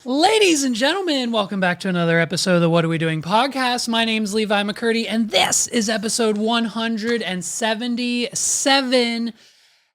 Ladies and gentlemen, welcome back to another episode of the What Are We Doing podcast. My name's Levi McCurdy, and this is episode 177.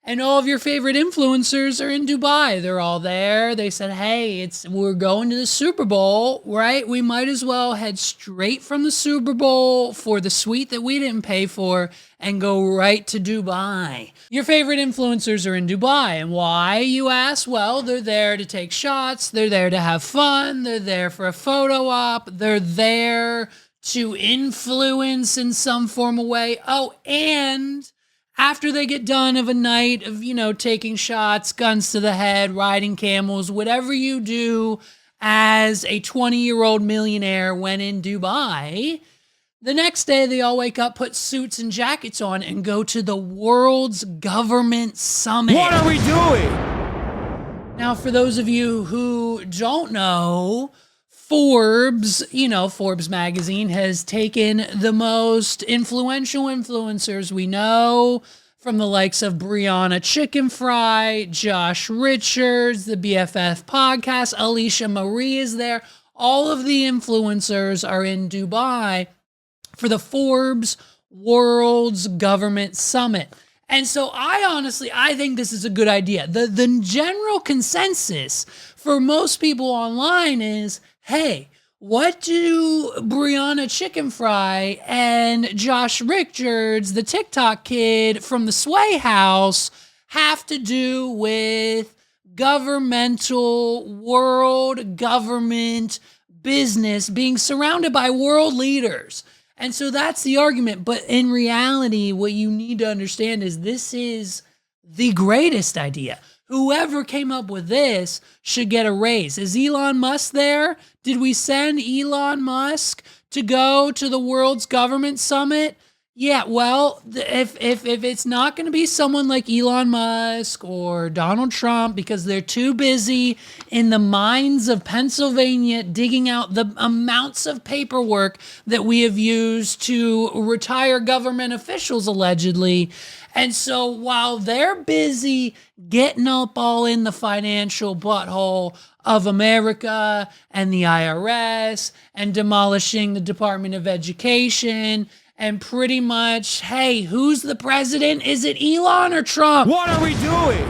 And all of your favorite influencers are in Dubai. They're all there. They said, hey, we're going to the Super Bowl, right? We might as well head straight from the Super Bowl for the suite that we didn't pay for and go right to Dubai. Your favorite influencers are in Dubai. And why, you ask? Well, they're there to take shots. They're there to have fun. They're there for a photo op. They're there to influence in some form of way. Oh, and after they get done of a night of, taking shots, guns to the head, riding camels, whatever you do as a 20-year-old millionaire when in Dubai, the next day they all wake up, put suits and jackets on, and go to the world's government summit. What are we doing? Now, for those of you who don't know, Forbes magazine has taken the most influential influencers we know, from the likes of Brianna Chicken Fry, Josh Richards, the BFF podcast, Alicia Marie is there. All of the influencers are in Dubai for the Forbes World's Government Summit. And so I think this is a good idea. The general consensus for most people online is, hey, what do Brianna Chicken Fry and Josh Richards, the TikTok kid from the Sway House, have to do with governmental, world government business, being surrounded by world leaders? And so that's the argument. But in reality, what you need to understand is this is the greatest idea. Whoever came up with this should get a raise. Is Elon Musk there? Did we send Elon Musk to go to the world's government summit? Yeah, well, if it's not going to be someone like Elon Musk or Donald Trump because they're too busy in the mines of Pennsylvania digging out the amounts of paperwork that we have used to retire government officials allegedly. And so while they're busy getting up all in the financial butthole of America and the IRS and demolishing the Department of Education and pretty much, hey, who's the president? Is it Elon or Trump? What are we doing?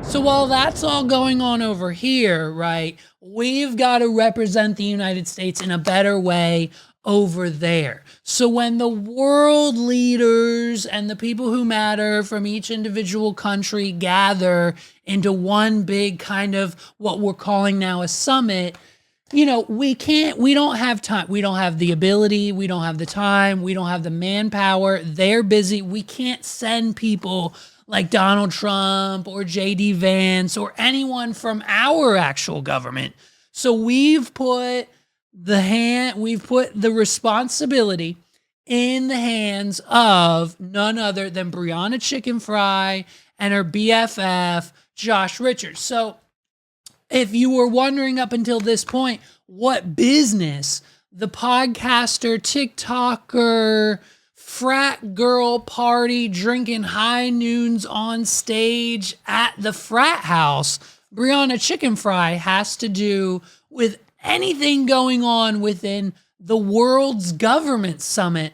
So while that's all going on over here, right, we've got to represent the United States in a better way over there. So when the world leaders and the people who matter from each individual country gather into one big kind of what we're calling now a summit, we don't have time. We don't have the ability. We don't have the time. We don't have the manpower. They're busy. We can't send people like Donald Trump or JD Vance or anyone from our actual government. So we've put the responsibility in the hands of none other than Brianna Chicken Fry and her BFF, Josh Richards. So if you were wondering up until this point what business the podcaster, TikToker, frat girl party drinking high noons on stage at the frat house, Brianna Chicken Fry has to do with anything going on within the world's government summit,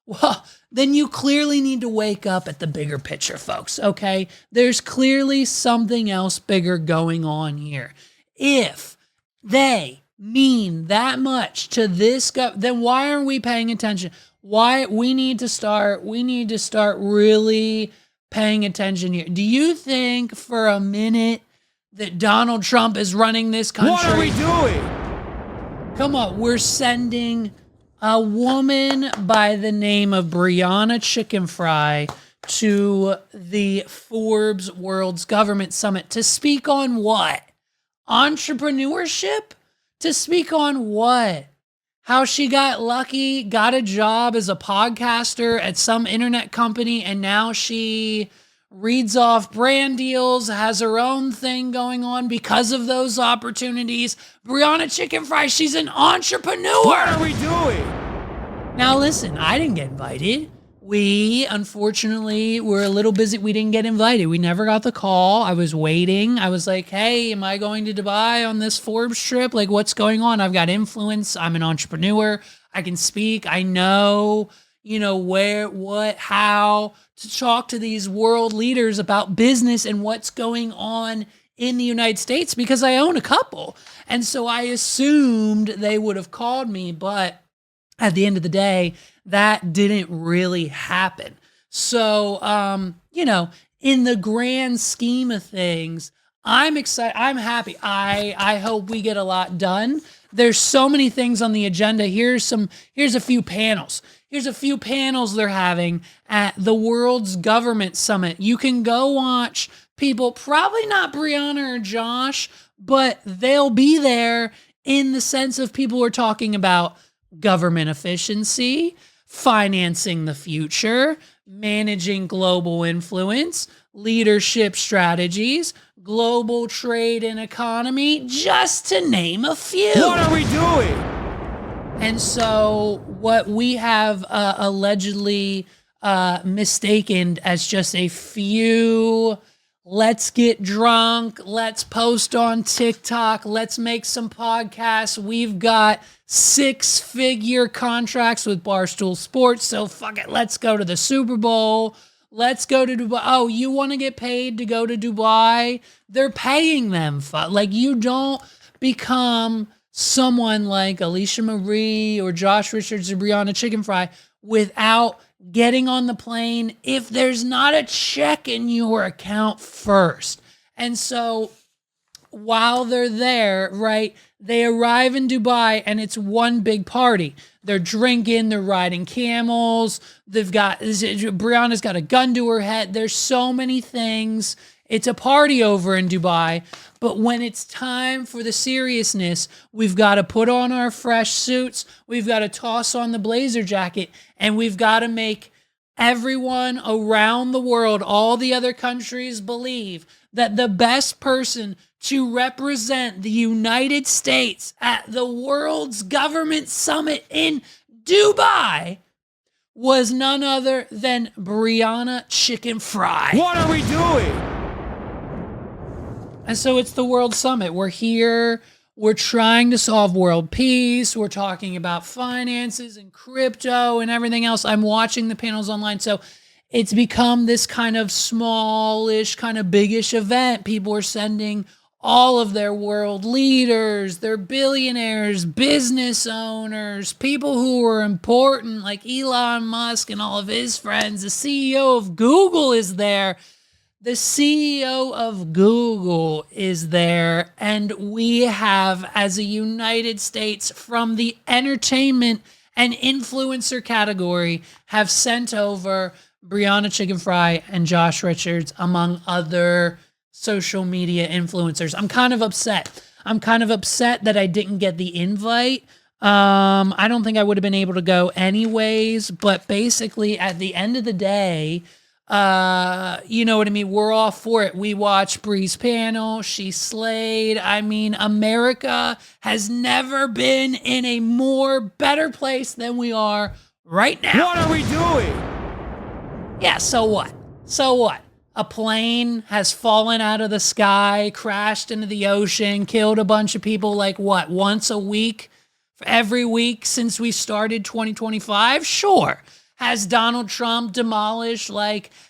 well, then you clearly need to wake up at the bigger picture, folks, okay? There's clearly something else bigger going on here. If they mean that much to this, then why aren't we paying attention? Why we need to start really paying attention here. Do you think for a minute that Donald Trump is running this country? What are we doing? Come on, we're sending a woman by the name of Brianna Chicken Fry to the Forbes World's Government Summit to speak on what? Entrepreneurship? To speak on what? How she got lucky, got a job as a podcaster at some internet company, and now she reads off brand deals, has her own thing going on because of those opportunities. Brianna Chicken Fry, she's an entrepreneur. What are we doing? Now listen, I didn't get invited. We, unfortunately, were a little busy. We didn't get invited. We never got the call. I was waiting. I was like, hey, am I going to Dubai on this Forbes trip? Like, what's going on? I've got influence. I'm an entrepreneur. I can speak. I know, where, what, how to talk to these world leaders about business and what's going on in the United States because I own a couple. And so I assumed they would have called me, but at the end of the day, that didn't really happen. So, in the grand scheme of things, I'm excited. I'm happy. I hope we get a lot done. There's so many things on the agenda. Here's a few panels. Here's a few panels they're having at the World's Government Summit. You can go watch people, probably not Brianna or Josh, but they'll be there in the sense of people who are talking about government efficiency, financing the future, managing global influence, leadership strategies, global trade and economy, just to name a few. What are we doing? And so what we have allegedly mistaken as just a few, let's get drunk, let's post on TikTok, let's make some podcasts. We've got 6-figure contracts with Barstool Sports, so fuck it, let's go to the Super Bowl. Let's go to Dubai. Oh, you want to get paid to go to Dubai? They're paying them. Like, you don't become someone like Alicia Marie or Josh Richards or Brianna Chicken Fry without getting on the plane if there's not a check in your account first. And so while they're there, right, they arrive in Dubai and it's one big party. They're drinking, they're riding camels. Brianna's got a gun to her head. There's so many things. It's a party over in Dubai. But when it's time for the seriousness, we've got to put on our fresh suits. We've got to toss on the blazer jacket, and we've got to make everyone around the world, all the other countries, believe that the best person to represent the United States at the World's Government Summit in Dubai was none other than Brianna Chicken Fry. What are we doing? And so it's the World Summit. We're here. We're trying to solve world peace. We're talking about finances and crypto and everything else. I'm watching the panels online. So it's become this kind of smallish, kind of biggish event. People are sending all of their world leaders, their billionaires, business owners, people who are important, like Elon Musk and all of his friends. The CEO of Google is there. The CEO of Google is there. And we have, as a United States, from the entertainment and influencer category, have sent over Brianna Chicken Fry and Josh Richards, among other social media influencers. I'm kind of upset. That I didn't get the invite. I don't think I would have been able to go anyways, but basically at the end of the day, you know what I mean? We're all for it. We watched Bree's panel. She slayed. I mean, America has never been in a better place than we are right now. What are we doing? Yeah, so what? A plane has fallen out of the sky, crashed into the ocean, killed a bunch of people once a week, every week since we started 2025? Sure. Has Donald Trump demolished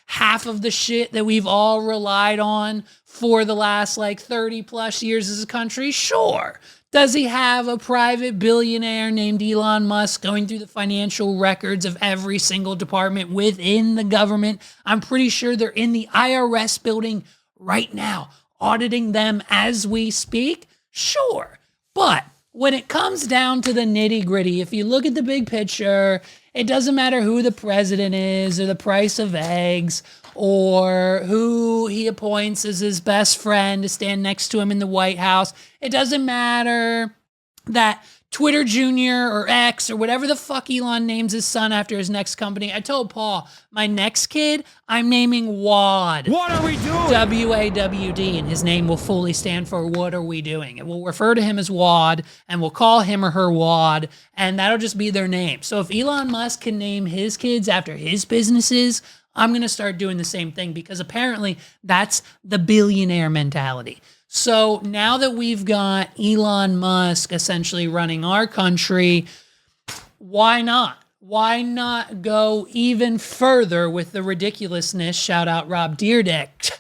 half of the shit that we've all relied on for the last 30 plus years as a country? Sure. Does he have a private billionaire named Elon Musk going through the financial records of every single department within the government? I'm pretty sure they're in the IRS building right now, auditing them as we speak. Sure. But when it comes down to the nitty gritty, if you look at the big picture, it doesn't matter who the president is or the price of eggs or who he appoints as his best friend to stand next to him in the White House. It doesn't matter that Twitter Junior or X or whatever the fuck Elon names his son after his next company. I told Paul, my next kid, I'm naming WAD. What are we doing? WAWD, and his name will fully stand for What Are We Doing? And we'll refer to him as WAD, and we'll call him or her WAD, and that'll just be their name. So if Elon Musk can name his kids after his businesses, I'm going to start doing the same thing, because apparently that's the billionaire mentality. So now that we've got Elon Musk essentially running our country, why not? Why not go even further with the ridiculousness? Shout out Rob Deerdick.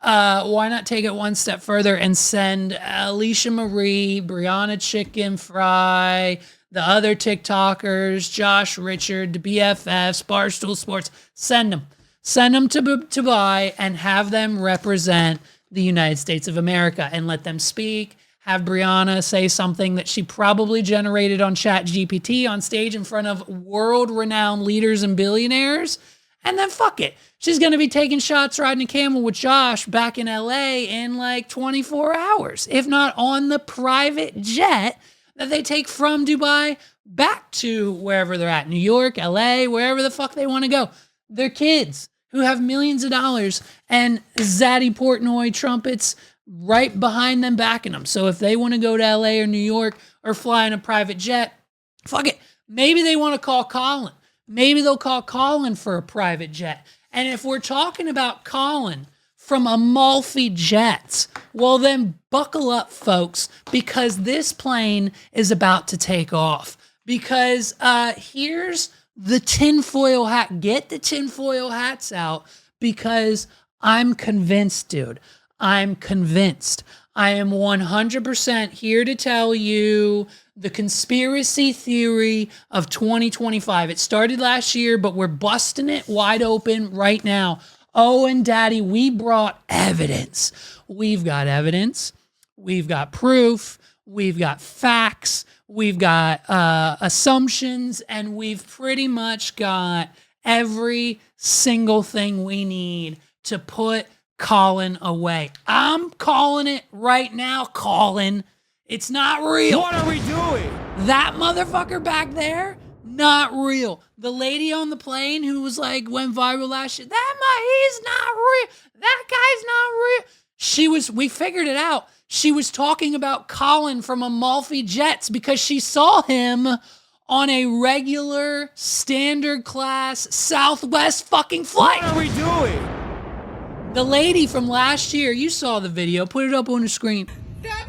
Why not take it one step further and send Alicia Marie, Brianna Chicken Fry, the other TikTokers, Josh Richard, the BFFs, Barstool Sports, send them to Dubai and have them represent the United States of America and let them speak. Have Brianna say something that she probably generated on ChatGPT on stage in front of world-renowned leaders and billionaires. And then fuck it. She's going to be taking shots riding a camel with Josh back in LA in like 24 hours, if not on the private jet that they take from Dubai back to wherever they're at, New York, LA, wherever the fuck they want to go. They're kids who have millions of dollars and Zaddy Portnoy trumpets right behind them backing them. So if they want to go to LA or New York or fly in a private jet, fuck it. Maybe they want to call Kolin. Maybe they'll call Kolin for a private jet. And if we're talking about Kolin from Amalfi Jets, well then buckle up, folks, because this plane is about to take off. Because here's the tinfoil hat. Get the tinfoil hats out, because I'm convinced, dude. I'm convinced. I am 100% here to tell you the conspiracy theory of 2025. It started last year, but we're busting it wide open right now. Oh, and Daddy, we brought evidence. We've got evidence. We've got proof. We've got facts. We've got assumptions, and we've pretty much got every single thing we need to put Kolin away. I'm calling it right now, Kolin. It's not real. What are we doing? That motherfucker back there, not real. The lady on the plane who was like, went viral last year, he's not real. That guy's not real. We figured it out. She was talking about Kolin from Amalfi Jets because she saw him on a regular standard class Southwest fucking flight. What are we doing? The lady from last year, you saw the video, put it up on the screen. That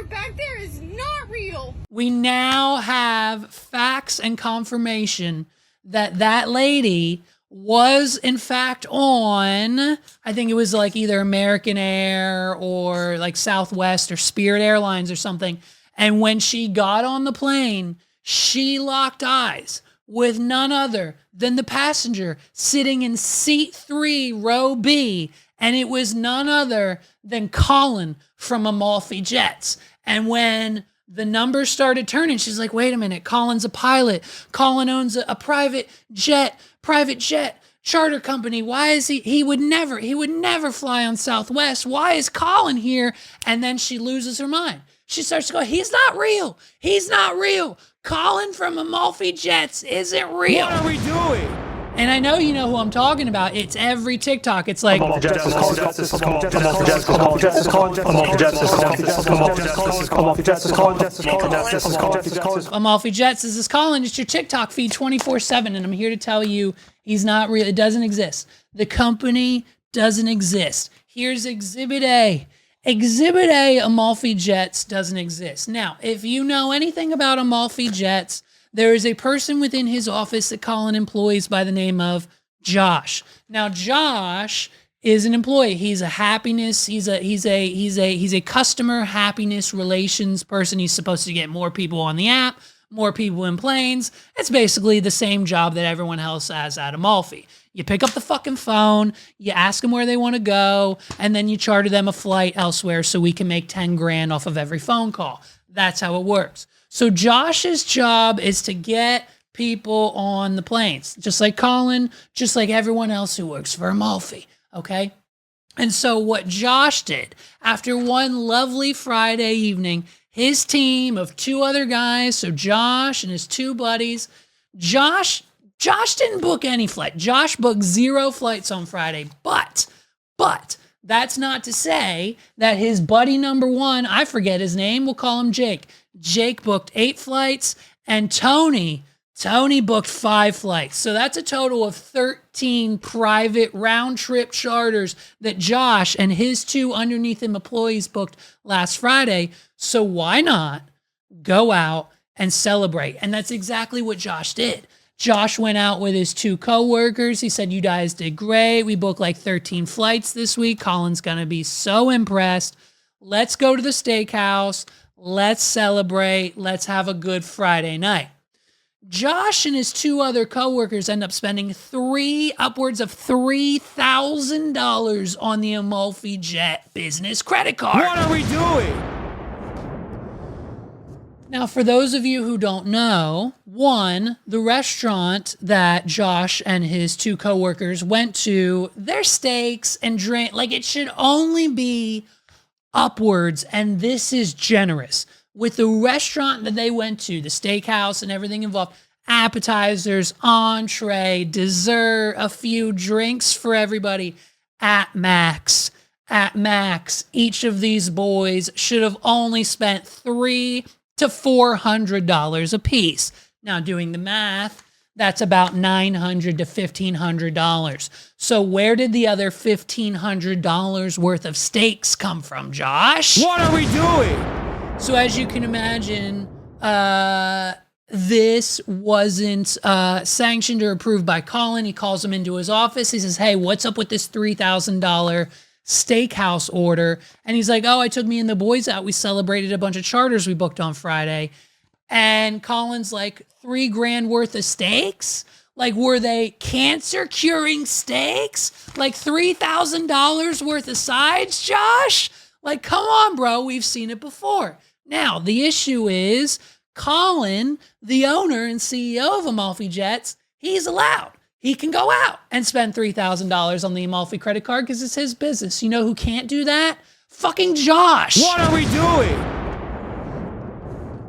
back there is not real. We now have facts and confirmation that that lady was in fact on, I think it was like either American Air or like Southwest or Spirit Airlines or something. And when she got on the plane, she locked eyes with none other than the passenger sitting in seat 3, row B. And it was none other than Kolin from Amalfi Jets. And when the numbers started turning, she's like, wait a minute, Kolin's a pilot. Kolin owns a private jet charter company. Why is he would never fly on Southwest. Why is Kolin here? And then she loses her mind. She starts to go, he's not real. He's not real. Kolin from Amalfi Jets isn't real. What are we doing? And I know you know who I'm talking about. It's every TikTok. It's like Amalfi Jets, this is Kolin. It's your TikTok feed 24/7, and I'm here to tell you he's not real. It doesn't exist. The company doesn't exist. Here's Exhibit A. Exhibit A, Amalfi Jets doesn't exist. Now, if you know anything about Amalfi Jets, there is a person within his office that Kolin employs by the name of Josh. Now, Josh is an employee. He's a happiness. He's a customer happiness relations person. He's supposed to get more people on the app, more people in planes. It's basically the same job that everyone else has at Amalfi. You pick up the fucking phone, you ask them where they want to go, and then you charter them a flight elsewhere so we can make 10 grand off of every phone call. That's how it works. So Josh's job is to get people on the planes, just like Kolin, just like everyone else who works for Amalfi, okay? And so what Josh did, after one lovely Friday evening, his team of 2 other guys, so Josh and his 2 buddies. Josh didn't book any flight. Josh booked 0 flights on Friday, but that's not to say that his buddy number 1, I forget his name, we'll call him Jake. Jake booked 8 flights, and Tony booked 5 flights. So that's a total of 13 private round-trip charters that Josh and his 2 underneath him employees booked last Friday. So why not go out and celebrate? And that's exactly what Josh did. Josh went out with his 2 coworkers. He said, you guys did great. We booked like 13 flights this week. Colin's going to be so impressed. Let's go to the steakhouse. Let's celebrate. Let's have a good Friday night. Josh and his 2 other coworkers end up spending upwards of $3,000 on the Amalfi Jet business credit card. What are we doing? Now, for those of you who don't know, 1, the restaurant that Josh and his 2 coworkers went to, their steaks and drink, like it should only be upwards, and this is generous. With the restaurant that they went to, the steakhouse and everything involved, appetizers, entree, dessert, a few drinks for everybody at max. At max, each of these boys should have only spent $300 to $400 a piece. Now, doing the math, that's about $900 to $1,500. So where did the other $1,500 worth of steaks come from, Josh? What are we doing? So as you can imagine, this wasn't sanctioned or approved by Kolin. He calls him into his office. He says, hey, what's up with this $3,000 steakhouse order? And he's like, oh, I took me and the boys out. We celebrated a bunch of charters we booked on Friday. And Colin's like, $3,000 worth of steaks? Like, were they cancer curing steaks? Like $3,000 worth of sides, Josh? Like, come on, bro. We've seen it before. Now, the issue is Kolin, the owner and CEO of Amalfi Jets, he's allowed. He can go out and spend $3,000 on the Amalfi credit card because it's his business. You know who can't do that? Fucking Josh. What are we doing?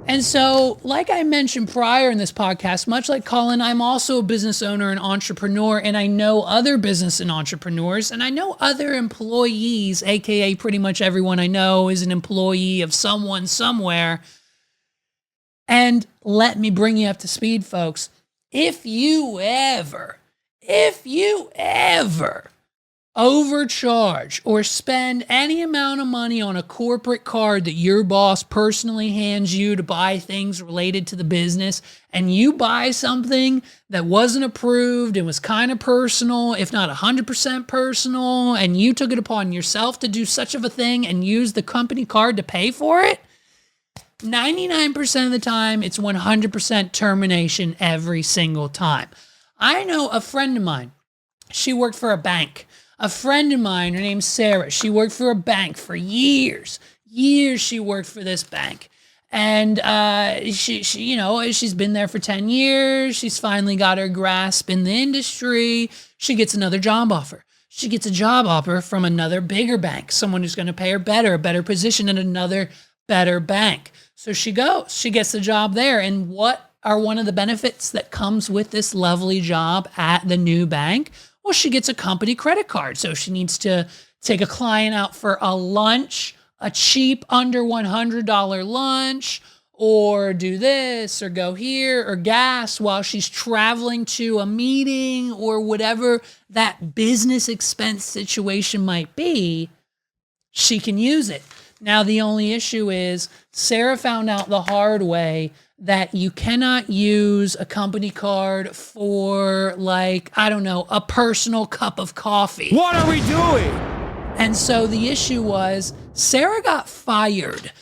And so, like I mentioned prior in this podcast, much like Kolin, I'm also a business owner and entrepreneur, and I know other business and entrepreneurs, and I know other employees, aka pretty much everyone I know is an employee of someone somewhere. And let me bring you up to speed, folks. If you ever overcharge or spend any amount of money on a corporate card that your boss personally hands you to buy things related to the business, and you buy something that wasn't approved and was kind of personal, if not 100% personal, and you took it upon yourself to do such of a thing and use the company card to pay for it, 99% of the time, it's 100% termination every single time. I know a friend of mine, she worked for a bank. A friend of mine, her name's Sarah, she worked for a bank for years. She worked for this bank. And she she's been there for 10 years. She's finally got her grasp in the industry. She gets another job offer. She gets a job offer from another bigger bank, someone who's going to pay her better, a better position at another better bank. So she goes, she gets the job there. And what are one of the benefits that comes with this lovely job at the new bank? Well, she gets a company credit card. So she needs to take a client out for a lunch, a cheap under $100 lunch, or do this, or go here, or gas while she's traveling to a meeting, or whatever that business expense situation might be, she can use it. Now, the only issue is Sarah found out the hard way that you cannot use a company card for, like, I don't know, a personal cup of coffee. What are we doing? And so the issue was Sarah got fired.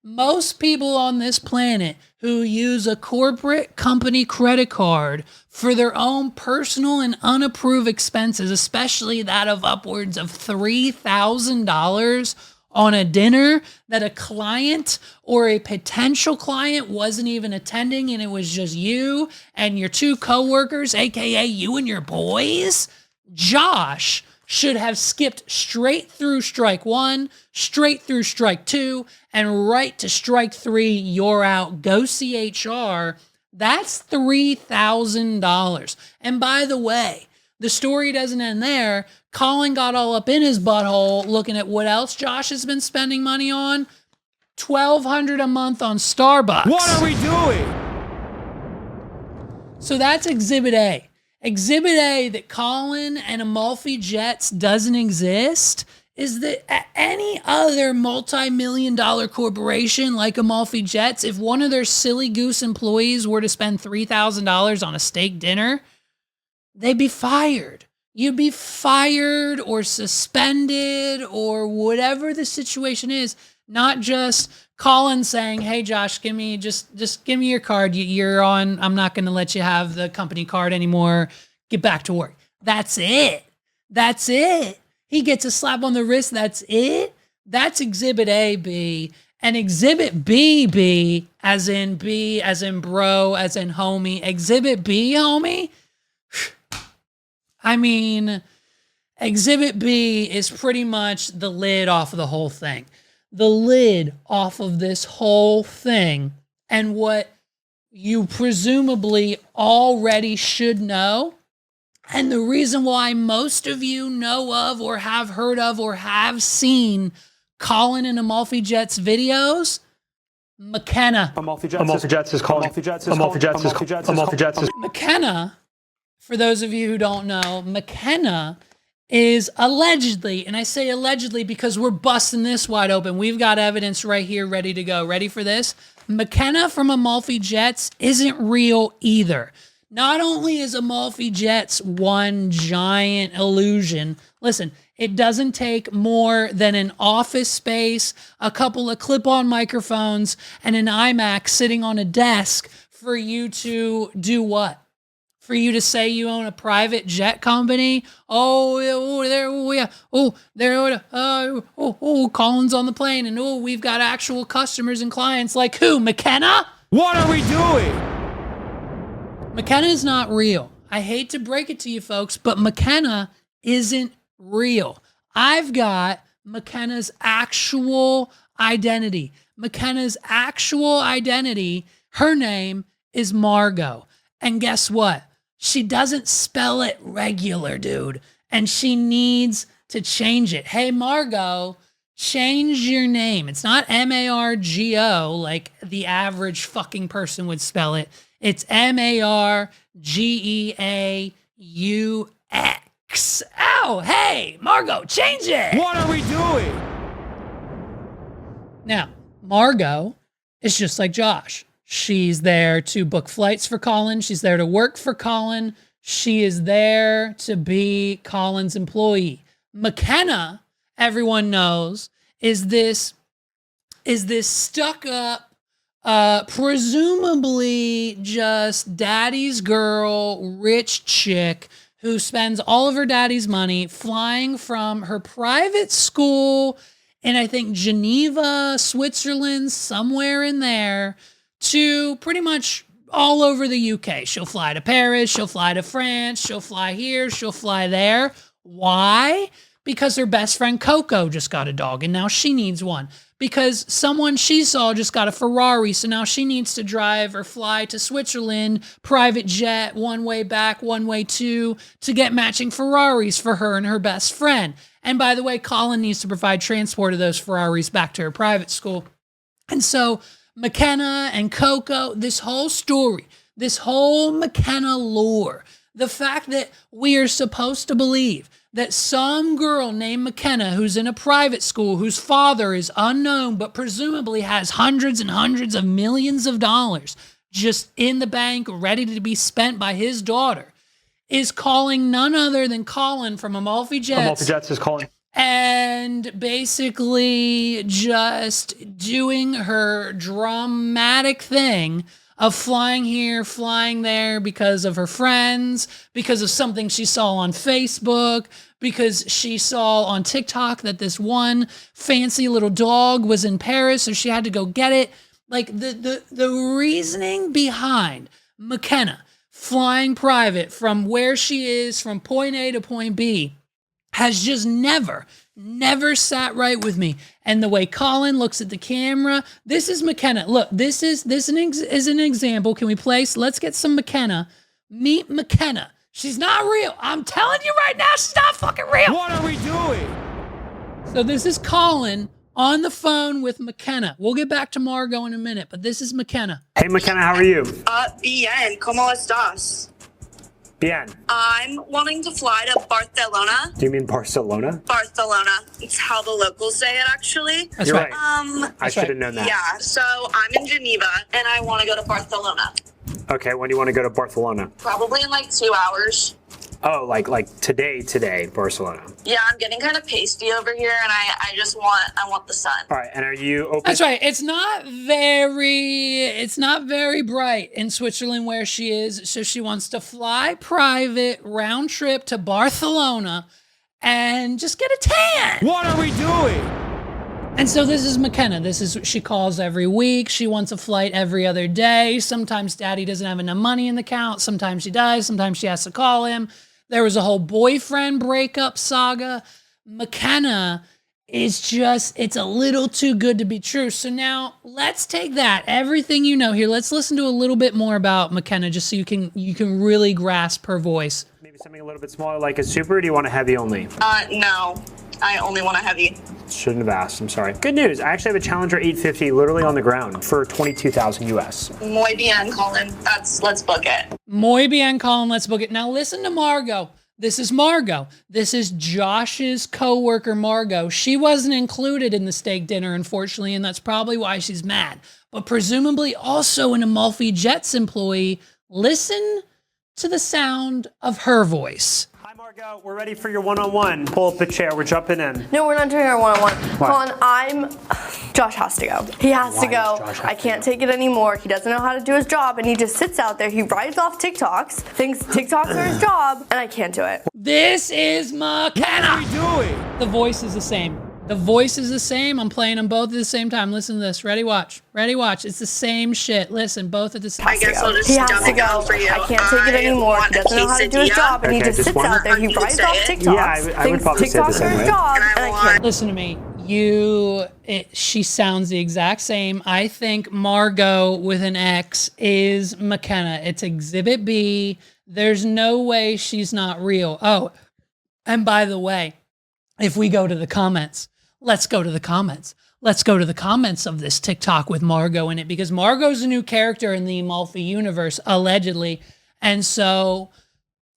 Most people on this planet who use a corporate company credit card for their own personal and unapproved expenses, especially that of upwards of $3,000 on a dinner that a client or a potential client wasn't even attending, and it was just you and your two coworkers, aka you and your boys. Josh should have skipped straight through strike one, straight through strike two, and right to strike three. You're out. Go CHR. That's $3,000. And by the way, the story doesn't end there. Kolin got all up in his butthole looking at what else Josh has been spending money on. $1,200 a month on Starbucks. What are we doing? So that's Exhibit A. Exhibit A that Kolin and Amalfi Jets doesn't exist is that any other multi-million-dollar corporation like Amalfi Jets, if one of their silly goose employees were to spend $3,000 on a steak dinner, they'd be fired. You'd be fired or suspended or whatever the situation is. Not just Kolin saying, "Hey Josh, give me just give me your card. You're on. I'm not going to let you have the company card anymore. Get back to work." That's it. That's it. He gets a slap on the wrist. That's it. That's Exhibit A, B. And Exhibit B, as in bro, as in homie. Exhibit B, homie. I mean, Exhibit B is pretty much the lid off of the whole thing. The lid off of this whole thing, and what you presumably already should know, and the reason why most of you know of or have heard of or have seen Kolin and Amalfi Jets videos, McKenna. Amalfi Jets is calling. McKenna, for those of you who don't know, McKenna is allegedly, and I say allegedly because we're busting this wide open. We've got evidence right here ready to go. Ready for this? McKenna from Amalfi Jets isn't real either. Not only is Amalfi Jets one giant illusion, listen, it doesn't take more than an office space, a couple of clip-on microphones, and an iMac sitting on a desk for you to do what? For you to say you own a private jet company. Colin's on the plane, and we've got actual customers and clients. Like who? McKenna? What are we doing? McKenna is not real. I hate to break it to you folks, but McKenna isn't real. I've got McKenna's actual identity. McKenna's actual identity, her name is Margot. And guess what? She doesn't spell it regular, dude. And she needs to change it. Hey, Margot, change your name. It's not Margo like the average fucking person would spell it. It's Margeaux. Oh, hey, Margot, change it. What are we doing? Now, Margot is just like Josh. She's there to book flights for Kolin. She's there to work for Kolin. She is there to be Kolin's employee. McKenna, everyone knows, is this stuck up, presumably just daddy's girl, rich chick who spends all of her daddy's money flying from her private school in, I think, Geneva, Switzerland, somewhere in there, to pretty much all over the UK. She'll fly to Paris, she'll fly to France, she'll fly here, she'll fly there. Why? Because her best friend Coco just got a dog and now she needs one. Because someone she saw just got a Ferrari, so now she needs to drive or fly to Switzerland, private jet, one way back, one way to get matching Ferraris for her and her best friend. And by the way, Kolin needs to provide transport of those Ferraris back to her private school. And so McKenna and Coco, this whole story, this whole McKenna lore, the fact that we are supposed to believe that some girl named McKenna who's in a private school, whose father is unknown, but presumably has hundreds and hundreds of millions of dollars just in the bank, ready to be spent by his daughter, is calling none other than Kolin from Amalfi Jets. Amalfi Jets is calling. And basically just doing her dramatic thing of flying here, flying there because of her friends, because of something she saw on Facebook, because she saw on TikTok that this one fancy little dog was in Paris, so she had to go get it. Like the reasoning behind McKenna flying private from where she is, from point A to point B, has just never sat right with me. And the way Kolin looks at the camera, this is McKenna. Look, this is an example. Can we place? Let's get some McKenna. Meet McKenna. She's not real. I'm telling you right now, she's not fucking real. What are we doing? So this is Kolin on the phone with McKenna. We'll get back to Margot in a minute, but this is McKenna. Hey, McKenna, how are you? Bien, ¿cómo estás? Bien. I'm wanting to fly to Barcelona. Do you mean Barcelona? Barcelona. It's how the locals say it, actually. That's You're right. I should have known that. Yeah, so I'm in Geneva, and I want to go to Barcelona. Okay, when do you want to go to Barcelona? Probably in like 2 hours. Oh, like today, Barcelona. Yeah, I'm getting kind of pasty over here, and I want the sun. All right, and are you open? That's right. It's not very bright in Switzerland where she is. So she wants to fly private round trip to Barcelona and just get a tan. What are we doing? And so this is McKenna. This is what she calls every week. She wants a flight every other day. Sometimes daddy doesn't have enough money in the account. Sometimes she does. Sometimes she has to call him. There was a whole boyfriend breakup saga. McKenna is just, it's a little too good to be true. So now let's take that, everything you know here. Let's listen to a little bit more about McKenna just so you can really grasp her voice. Maybe something a little bit smaller like a super, or do you want a heavy only? No. I only want a heavy. Shouldn't have asked, I'm sorry. Good news, I actually have a Challenger 850 literally on the ground for 22,000 US. Muy bien, Colin. Let's book it. Muy bien, Colin. Let's book it. Now listen to Margot. This is Margot. This is Josh's coworker, Margot. She wasn't included in the steak dinner, unfortunately, and that's probably why she's mad. But presumably also an Amalfi Jets employee. Listen to the sound of her voice. Hi, Margot. We're ready for your one-on-one. Pull up the chair. We're jumping in. No, we're not doing our one-on-one. Colin, Josh has to go. He has to go. I can't take it anymore. He doesn't know how to do his job, and he just sits out there. He writes off TikToks, thinks TikToks are his job, and I can't do it. This is McKenna. What are we doing? The voice is the same. The voice is the same. I'm playing them both at the same time. Listen to this. Ready, watch. Ready, watch. It's the same shit. Listen, both at the same time. I guess I'll just He has dumb to it down go. for you. I can't take it anymore. He doesn't know how to do his job, and he Okay, just just sits one out there. He more- writes off Yeah, TikToks, I would thinks probably say the TikToks same are his way. job, And I and I want- can't. Listen to me. She sounds the exact same. I think Margot with an X is McKenna. It's Exhibit B. There's no way she's not real. Oh, and by the way, if we go to the comments, let's go to the comments. Let's go to the comments of this TikTok with Margot in it, because Margot's a new character in the Amalfi universe, allegedly. And so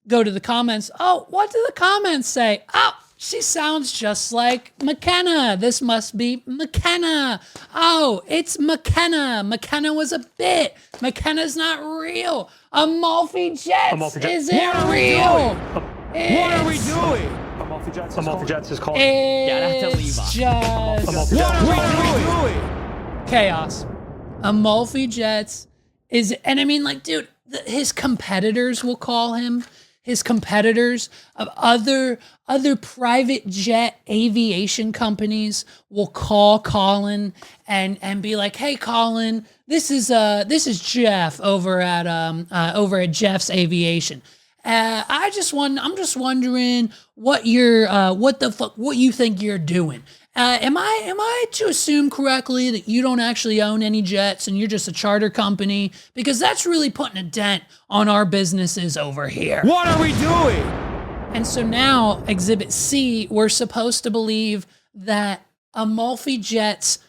go to the comments. Oh, what do the comments say? Oh, she sounds just like McKenna. This must be McKenna. Oh, it's McKenna. McKenna was a bit. McKenna's not real. Amalfi Jets isn't What are we real. What are we doing? Amalfi Jets is calling. It's just What are we doing? chaos. Amalfi Jets is, and I mean, like, dude, his competitors will call him. His competitors of other private jet aviation companies will call Kolin and be like, "Hey, Kolin, this is Jeff over at Jeff's Aviation. I'm just wondering what you think you're doing. Am I to assume correctly that you don't actually own any jets and you're just a charter company? Because that's really putting a dent on our businesses over here." What are we doing? And so now, Exhibit C, we're supposed to believe that Amalfi Jets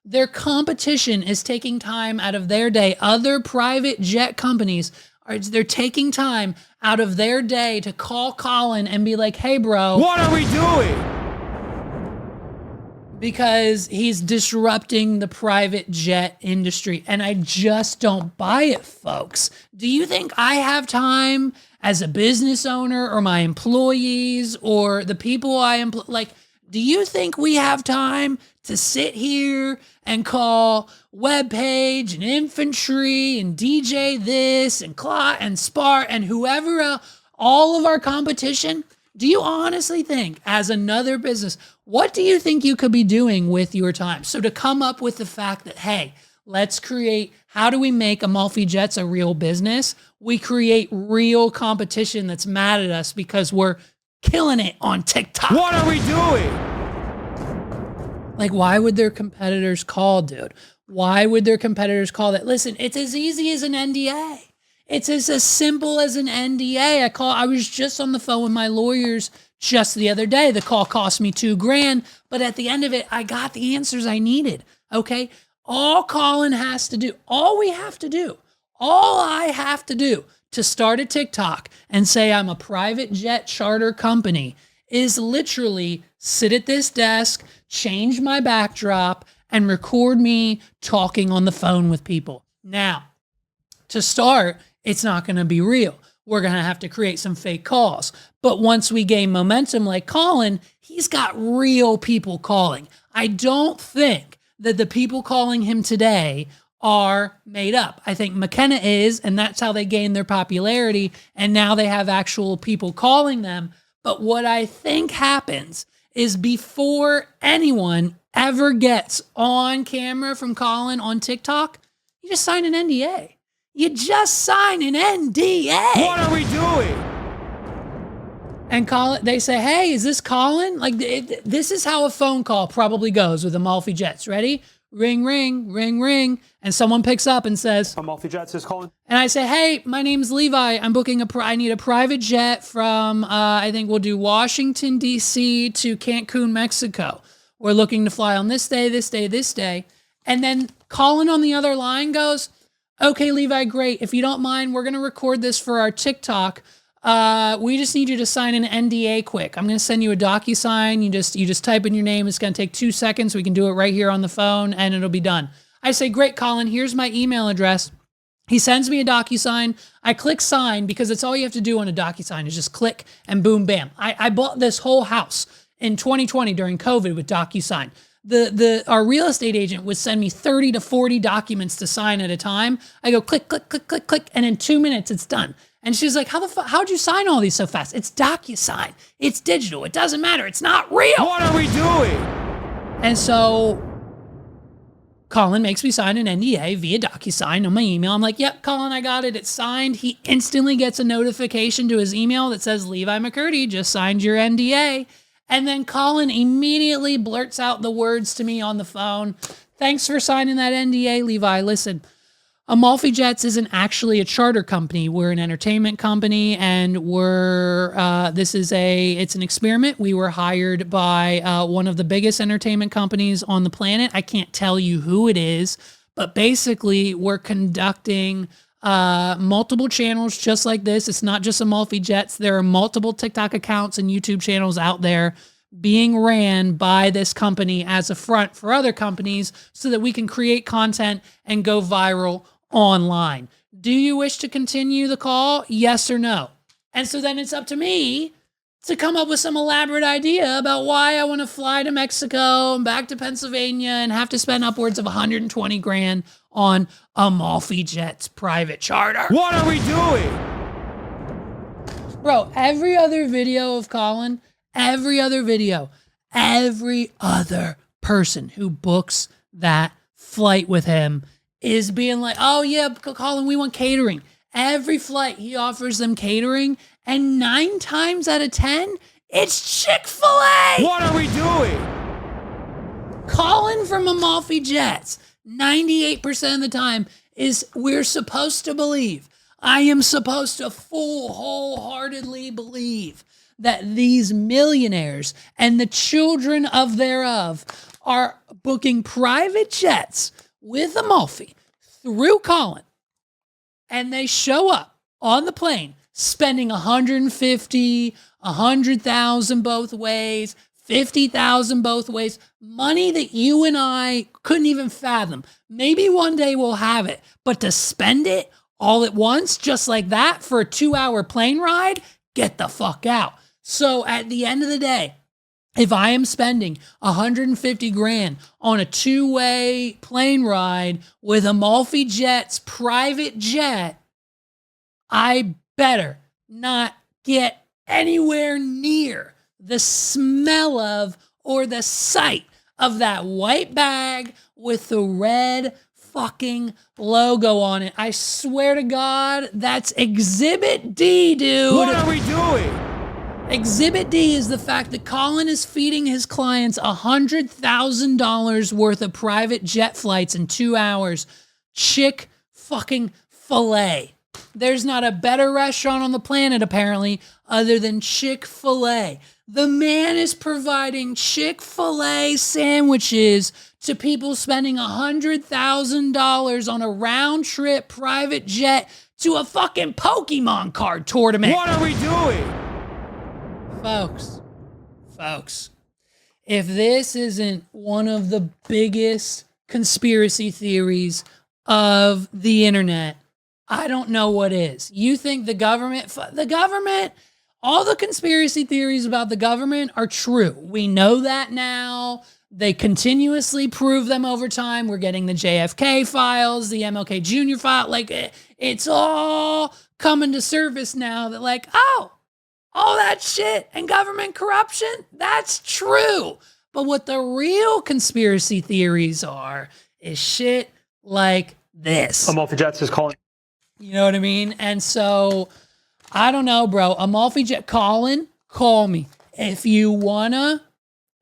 their competition is taking time out of their day. Other private jet companies they're taking time out of their day to call Kolin and be like, "Hey, bro." What are we doing? Because he's disrupting the private jet industry. And I just don't buy it, folks. Do you think I have time as a business owner or my employees or the people I employ? Like, do you think we have time to sit here and call Webpage and Infantry and DJ this and Clot and Spart and whoever else, all of our competition? Do you honestly think, as another business, what do you think you could be doing with your time? So to come up with the fact that, hey, let's create, how do we make Amalfi Jets a real business? We create real competition that's mad at us because we're killing it on TikTok. What are we doing? Like, why would their competitors call, dude? Why would their competitors call that? Listen, it's as easy as an NDA. It's as simple as an NDA. I was just on the phone with my lawyers just the other day. The call cost me $2,000, but at the end of it, I got the answers I needed. Okay. All Kolin has to do, all I have to do to start a TikTok and say I'm a private jet charter company is literally sit at this desk, change my backdrop, and record me talking on the phone with people. Now, to start, it's not going to be real. We're going to have to create some fake calls. But once we gain momentum like Kolin, he's got real people calling. I don't think that the people calling him today are made up. I think McKenna is, and that's how they gain their popularity. And now they have actual people calling them. But what I think happens is before anyone ever gets on camera from Kolin on TikTok, you just sign an NDA. You just sign an NDA. What are we doing? And Kolin, they say, hey, is this Kolin? Like, this is how a phone call probably goes with Amalfi Jets. Ready? Ring, ring, ring, ring. And someone picks up and says, Amalfi Jets is Kolin. And I say, hey, my name's Levi. I'm booking I need a private jet from, I think we'll do Washington, D.C. to Cancun, Mexico. We're looking to fly on this day, this day, this day. And then Kolin on the other line goes, okay, Levi, great. If you don't mind, we're going to record this for our TikTok. We just need you to sign an NDA quick. I'm going to send you a DocuSign. You just type in your name. It's going to take 2 seconds. We can do it right here on the phone and it'll be done. I say, great, Kolin, here's my email address. He sends me a DocuSign. I click sign because it's all you have to do on a DocuSign is just click and boom, bam. I bought this whole house in 2020 during COVID with DocuSign. Our real estate agent would send me 30 to 40 documents to sign at a time. I go click, click, click, click, click, and in 2 minutes it's done. And she's like, how'd you sign all these so fast? It's DocuSign. It's digital. It doesn't matter. It's not real. What are we doing? And so Kolin makes me sign an NDA via DocuSign on my email. I'm like, yep, Kolin, I got it. It's signed. He instantly gets a notification to his email that says, Levi McCurdy just signed your NDA. And then Kolin immediately blurts out the words to me on the phone. Thanks for signing that NDA, Levi. Listen, Amalfi Jets isn't actually a charter company. We're an entertainment company, and it's an experiment. We were hired by one of the biggest entertainment companies on the planet. I can't tell you who it is, but basically we're conducting multiple channels just like this. It's not just Amalfi Jets. There are multiple TikTok accounts and YouTube channels out there being ran by this company as a front for other companies so that we can create content and go viral online. Do you wish to continue the call? Yes or no? And so then it's up to me to come up with some elaborate idea about why I want to fly to Mexico and back to Pennsylvania and have to spend upwards of $120,000 on Amalfi Jets private charter. What are we doing? Bro, every other video of Kolin, every other person who books that flight with him is being like, oh yeah, Kolin, we want catering. Every flight he offers them catering, and 9 times out of 10, it's Chick-fil-A. What are we doing? Kolin from Amalfi Jets, 98% of the time is we're supposed to believe. I am supposed to wholeheartedly believe that these millionaires and the children of thereof are booking private jets with Amalfi through Kolin, and they show up on the plane spending $150,000, $100,000 both ways, $50,000 both ways, money that you and I couldn't even fathom. Maybe one day we'll have it, but to spend it all at once, just like that, for a 2-hour plane ride, get the fuck out. So at the end of the day, if I am spending $150,000 on a 2-way plane ride with Amalfi Jets private jet, I better not get anywhere near the smell of or the sight of that white bag with the red fucking logo on it. I swear to God, that's Exhibit D, dude. What are we doing? Exhibit D is the fact that Kolin is feeding his clients $100,000 worth of private jet flights in 2 hours. Chick-fucking-fil-A. There's not a better restaurant on the planet, apparently, other than Chick-fil-A. The man is providing Chick-fil-A sandwiches to people spending $100,000 on a round-trip private jet to a fucking Pokemon card tournament. What are we doing? Folks, if this isn't one of the biggest conspiracy theories of the internet, I don't know what is. You think the government, all the conspiracy theories about the government are true. We know that now. They continuously prove them over time. We're getting the JFK files, the MLK Jr. file. Like, it's all coming to surface now that, like, oh, all that shit and government corruption, that's true. But what the real conspiracy theories are is shit like this. Amalfi Jets is calling. You know what I mean? And so, I don't know, bro. Amalfi Jet, Kolin, call me. If you wanna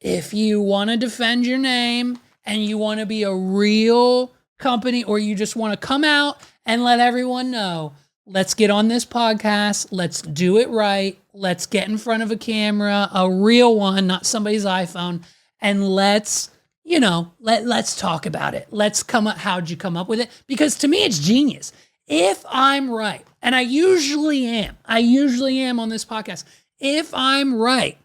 defend your name and you wanna be a real company, or you just wanna come out and let everyone know, let's get on this podcast. Let's do it right. Let's get in front of a camera, a real one, not somebody's iPhone. And let's talk about it. Let's come up. How'd you come up with it? Because to me, it's genius. If I'm right, and I usually am on this podcast. If I'm right,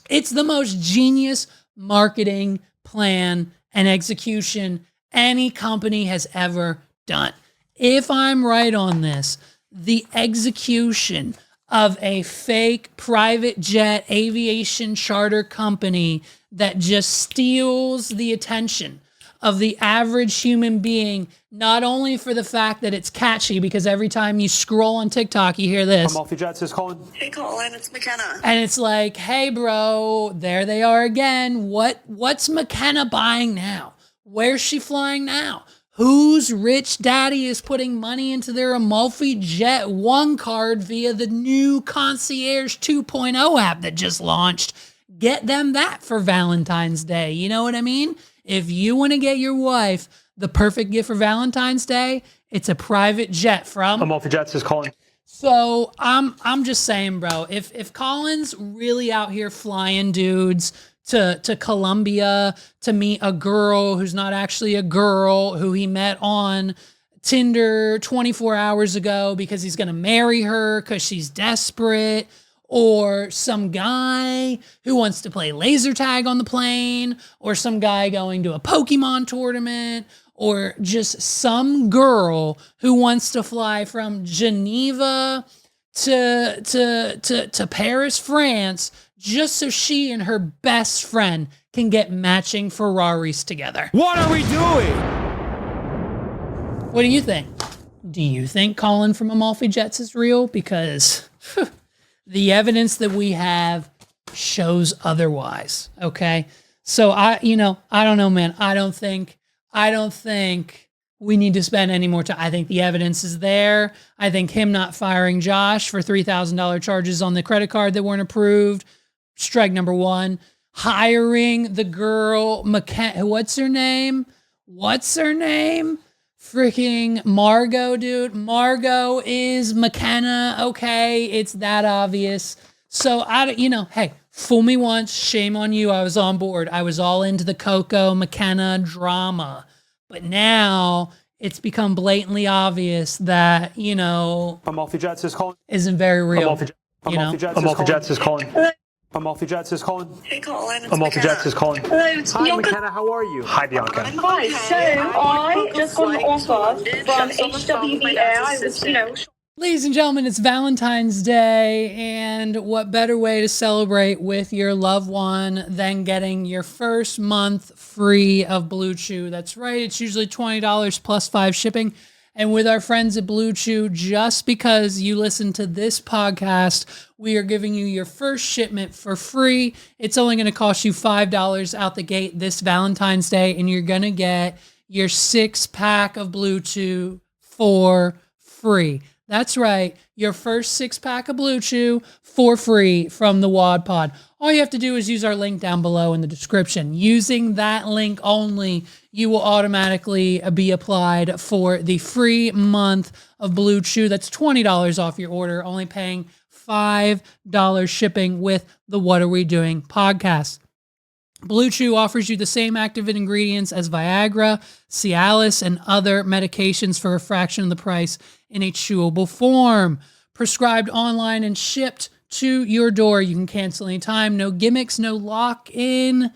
it's the most genius marketing plan and execution any company has ever done. If I'm right on this, the execution of a fake private jet aviation charter company that just steals the attention of the average human being, not only for the fact that it's catchy, because every time you scroll on TikTok, you hear this. Amalfi Jets is calling. Hey, Kolin, it's McKenna. And it's like, hey, bro, there they are again. What's McKenna buying now? Where's she flying now? Whose rich daddy is putting money into their Amalfi Jet One card via the new Concierge 2.0 app that just launched? Get them that for Valentine's Day. You know what I mean? If you want to get your wife the perfect gift for Valentine's Day, it's a private jet from Amalfi Jets is calling. So I'm just saying, bro, if Colin's really out here flying dudes to Colombia to meet a girl who's not actually a girl, who he met on Tinder 24 hours ago because he's going to marry her because she's desperate, or some guy who wants to play laser tag on the plane, or some guy going to a Pokemon tournament, or just some girl who wants to fly from Geneva to Paris, France, just so she and her best friend can get matching Ferraris together. What are we doing? What do you think? Do you think Kolin from Amalfi Jets is real? Because the evidence that we have shows otherwise. Okay. So I don't know, man. I don't think we need to spend any more time. I think the evidence is there. I think him not firing Josh for $3,000 charges on the credit card that weren't approved, strike number one. Hiring the girl, what's her name? Freaking Margot, dude. Margot is McKenna. Okay, it's that obvious. So hey, fool me once, shame on you. I was on board. I was all into the Coco McKenna drama. But now it's become blatantly obvious that, Amalfi Jets is calling. Isn't very real. Amalfi Jets is calling. Amalfi Jets is calling. Hey, Kolin, it's Amalfi McKenna. Jets is calling. Hello, it's Hi, Bianca. McKenna. How are you? Hi, Bianca. Hi, so I just got an offer from HWV Air. I was, Ladies and gentlemen, it's Valentine's Day, and what better way to celebrate with your loved one than getting your first month free of Blue Chew? That's right, it's usually $20 plus $5 shipping. And with our friends at Blue Chew, just because you listen to this podcast, we are giving you your first shipment for free. It's only going to cost you $5 out the gate this Valentine's Day, and you're going to get your 6-pack of Blue Chew for free. That's right. Your first 6-pack of Blue Chew for free from the Wad Pod. All you have to do is use our link down below in the description. Using that link only, you will automatically be applied for the free month of Blue Chew. That's $20 off your order, only paying $5 shipping with the What Are We Doing podcast. Blue Chew offers you the same active ingredients as Viagra, Cialis, and other medications for a fraction of the price in a chewable form. Prescribed online and shipped to your door. You can cancel anytime. No gimmicks, no lock-in.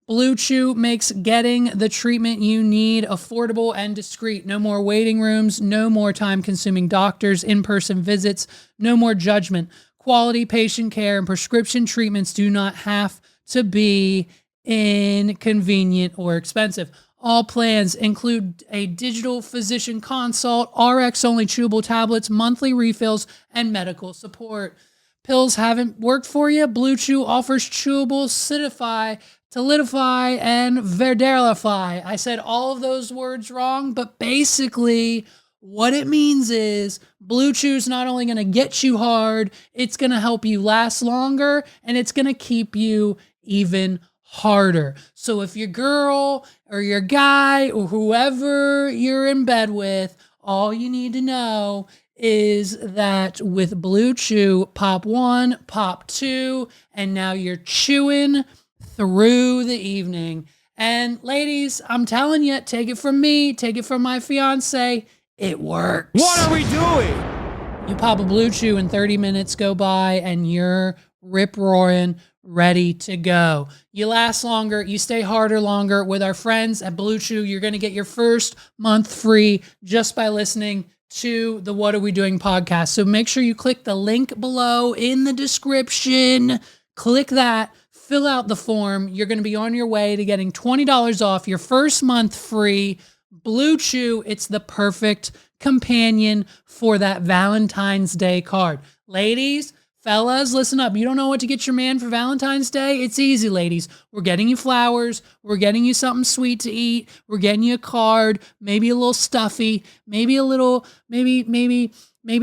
Blue Chew makes getting the treatment you need affordable and discreet. No more waiting rooms, no more time-consuming doctors, in-person visits, no more judgment. Quality patient care and prescription treatments do not have to be inconvenient or expensive. All plans include a digital physician consult, RX-only chewable tablets, monthly refills, and medical support. Pills haven't worked for you? Blue Chew offers chewable Solidify, Tolidify, and Verderify. I said all of those words wrong, but basically what it means is Blue Chew's not only going to get you hard, it's going to help you last longer, and it's going to keep you even harder. So if your girl or your guy or whoever you're in bed with, all you need to know is that with Blue Chew, pop 1, pop 2, and now you're chewing through the evening. And ladies, I'm telling you, take it from me, take it from my fiance, it works. What are we doing? You pop a Blue Chew and 30 minutes go by and you're rip-roaring, ready to go. You last longer, you stay harder longer. With our friends at Blue Chew, you're going to get your first month free just by listening to the What Are We Doing podcast. So make sure you click the link below in the description. Click that, fill out the form. You're going to be on your way to getting $20 off your first month free. Blue Chew, it's the perfect companion for that Valentine's Day card. Ladies, fellas, listen up. You don't know what to get your man for Valentine's Day? It's easy, ladies. We're getting you flowers. We're getting you something sweet to eat. We're getting you a card, maybe a little stuffy, maybe a little, maybe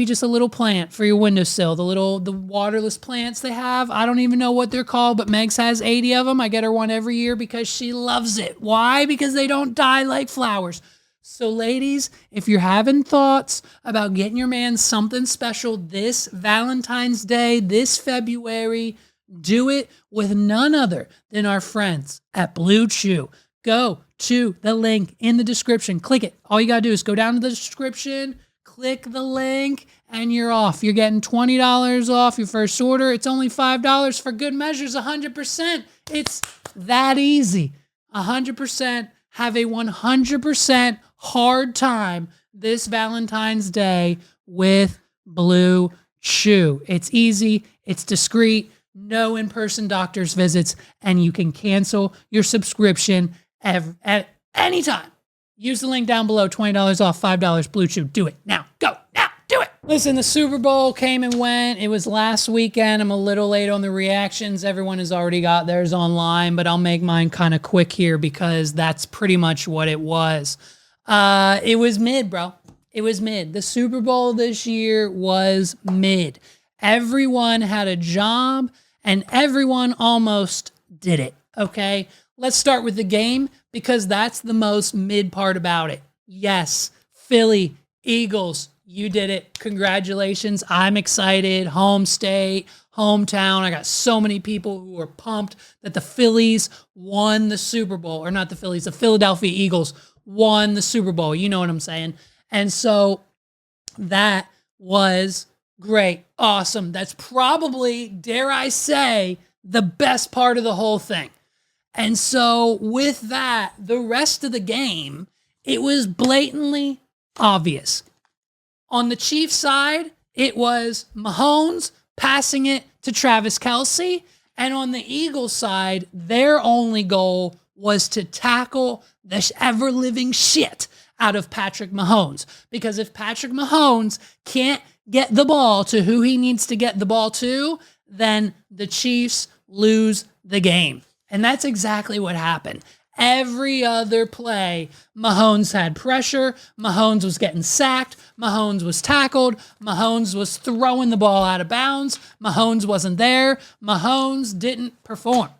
just a little plant for your windowsill. The waterless plants they have. I don't even know what they're called, but Megs has 80 of them. I get her one every year because she loves it. Why? Because they don't die like flowers. So ladies, if you're having thoughts about getting your man something special this Valentine's Day, this February, do it with none other than our friends at Blue Chew. Go to the link in the description. Click it. All you got to do is go down to the description, click the link, and you're off. You're getting $20 off your first order. It's only $5 for good measures, 100%. It's that easy. 100%. Have a 100% hard time this Valentine's Day with Blue Chew. It's easy, it's discreet, no in-person doctor's visits, and you can cancel your subscription at any time. Use the link down below, $20 off, $5 Blue Chew. Do it now. Go now. Do it. Listen, the Super Bowl came and went. It was last weekend. I'm a little late on the reactions. Everyone has already got theirs online, but I'll make mine kind of quick here because that's pretty much what it was. It was mid, bro. It was mid. The Super Bowl this year was mid. Everyone had a job and everyone almost did it. Okay. Let's start with the game because that's the most mid part about it. Yes, Philly, Eagles, you did it. Congratulations. I'm excited. Home state, hometown. I got so many people who are pumped that the Phillies won the Super Bowl. Or not the Phillies, the Philadelphia Eagles won the Super Bowl. You know what I'm saying? And so that was great. Awesome. That's probably, dare I say, the best part of the whole thing. And so with that, the rest of the game, it was blatantly obvious. On the Chiefs side, it was Mahomes passing it to Travis Kelce. And on the Eagles side, their only goal was to tackle the ever-living shit out of Patrick Mahomes. Because if Patrick Mahomes can't get the ball to who he needs to get the ball to, then the Chiefs lose the game. And that's exactly what happened. Every other play, Mahomes had pressure. Mahomes was getting sacked. Mahomes was tackled. Mahomes was throwing the ball out of bounds. Mahomes wasn't there. Mahomes didn't perform.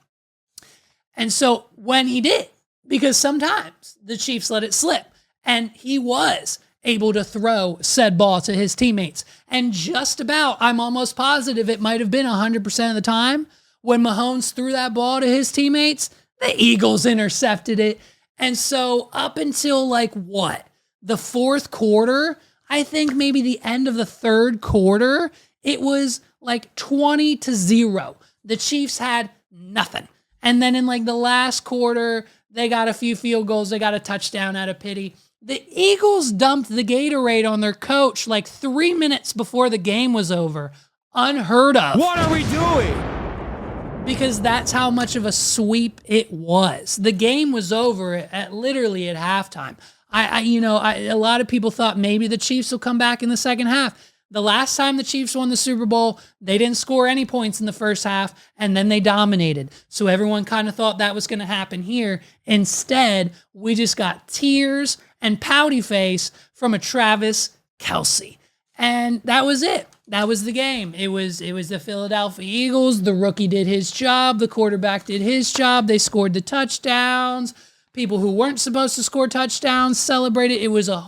And so when he did, because sometimes the Chiefs let it slip, and he was able to throw said ball to his teammates. And just about, I'm almost positive it might have been 100% of the time when Mahomes threw that ball to his teammates, the Eagles intercepted it. And so up until the fourth quarter, I think maybe the end of the third quarter, it was 20-0. The Chiefs had nothing. And then in the last quarter, they got a few field goals. They got a touchdown out of pity. The Eagles dumped the Gatorade on their coach 3 minutes before the game was over. Unheard of. What are we doing? Because that's how much of a sweep it was. The game was over literally at halftime. A lot of people thought maybe the Chiefs will come back in the second half. The last time the Chiefs won the Super Bowl, they didn't score any points in the first half, and then they dominated. So everyone kind of thought that was going to happen here. Instead, we just got tears and pouty face from a Travis Kelce. And that was it. That was the game. It was the Philadelphia Eagles. The rookie did his job. The quarterback did his job. They scored the touchdowns. People who weren't supposed to score touchdowns celebrated. It was a